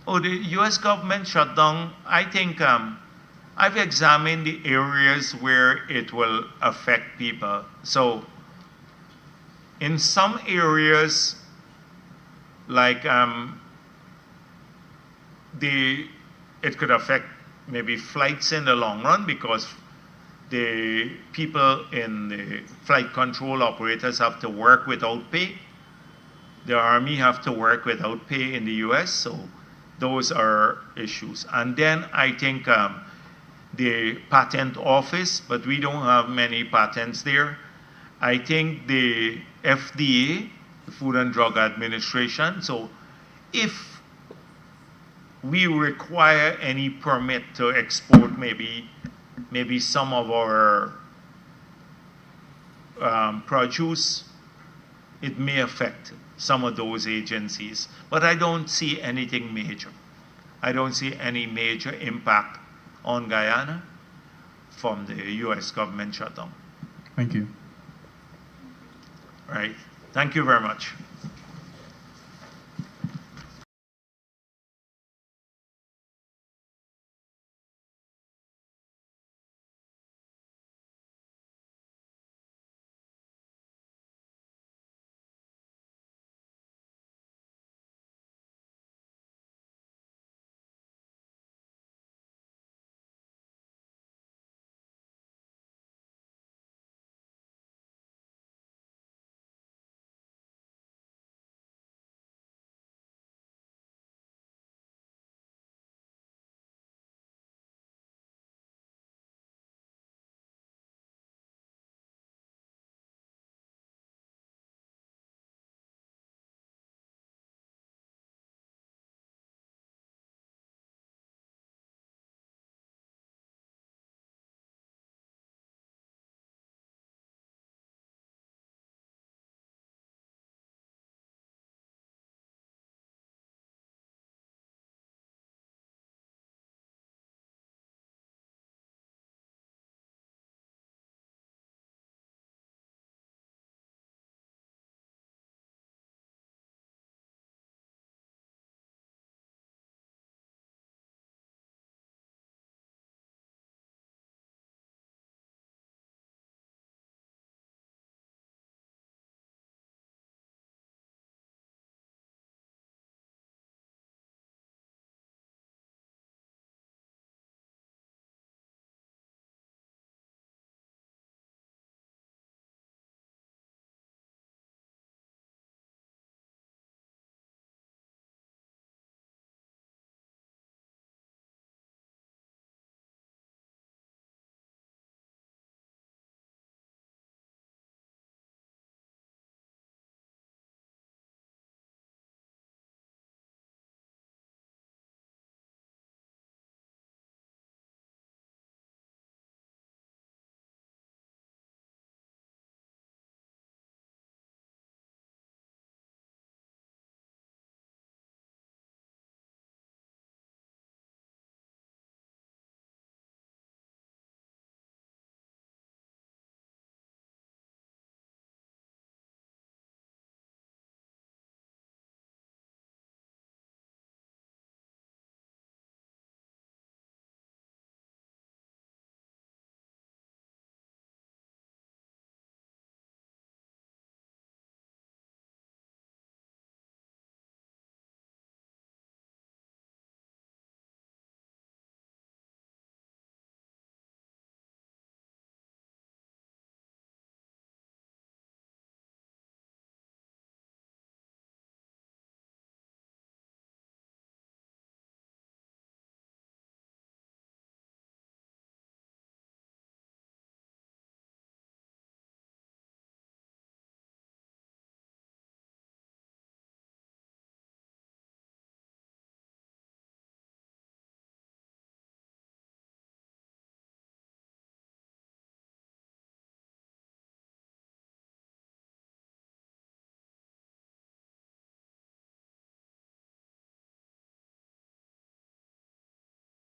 A: Oh, the U.S. government shutdown, I think I've examined the areas where it will affect people. So, in some areas, like it could affect maybe flights in the long run because the people in the flight control operators have to work without pay. The Army have to work without pay in the US, so those are issues. And then I think the patent office, but we don't have many patents there. I think the FDA, the Food and Drug Administration, so if we require any permit to export maybe some of our produce, it may affect some of those agencies. But I don't see anything major. I don't see any major impact on Guyana from the U.S. government shutdown.
E: Thank you.
A: Right. Thank you very much.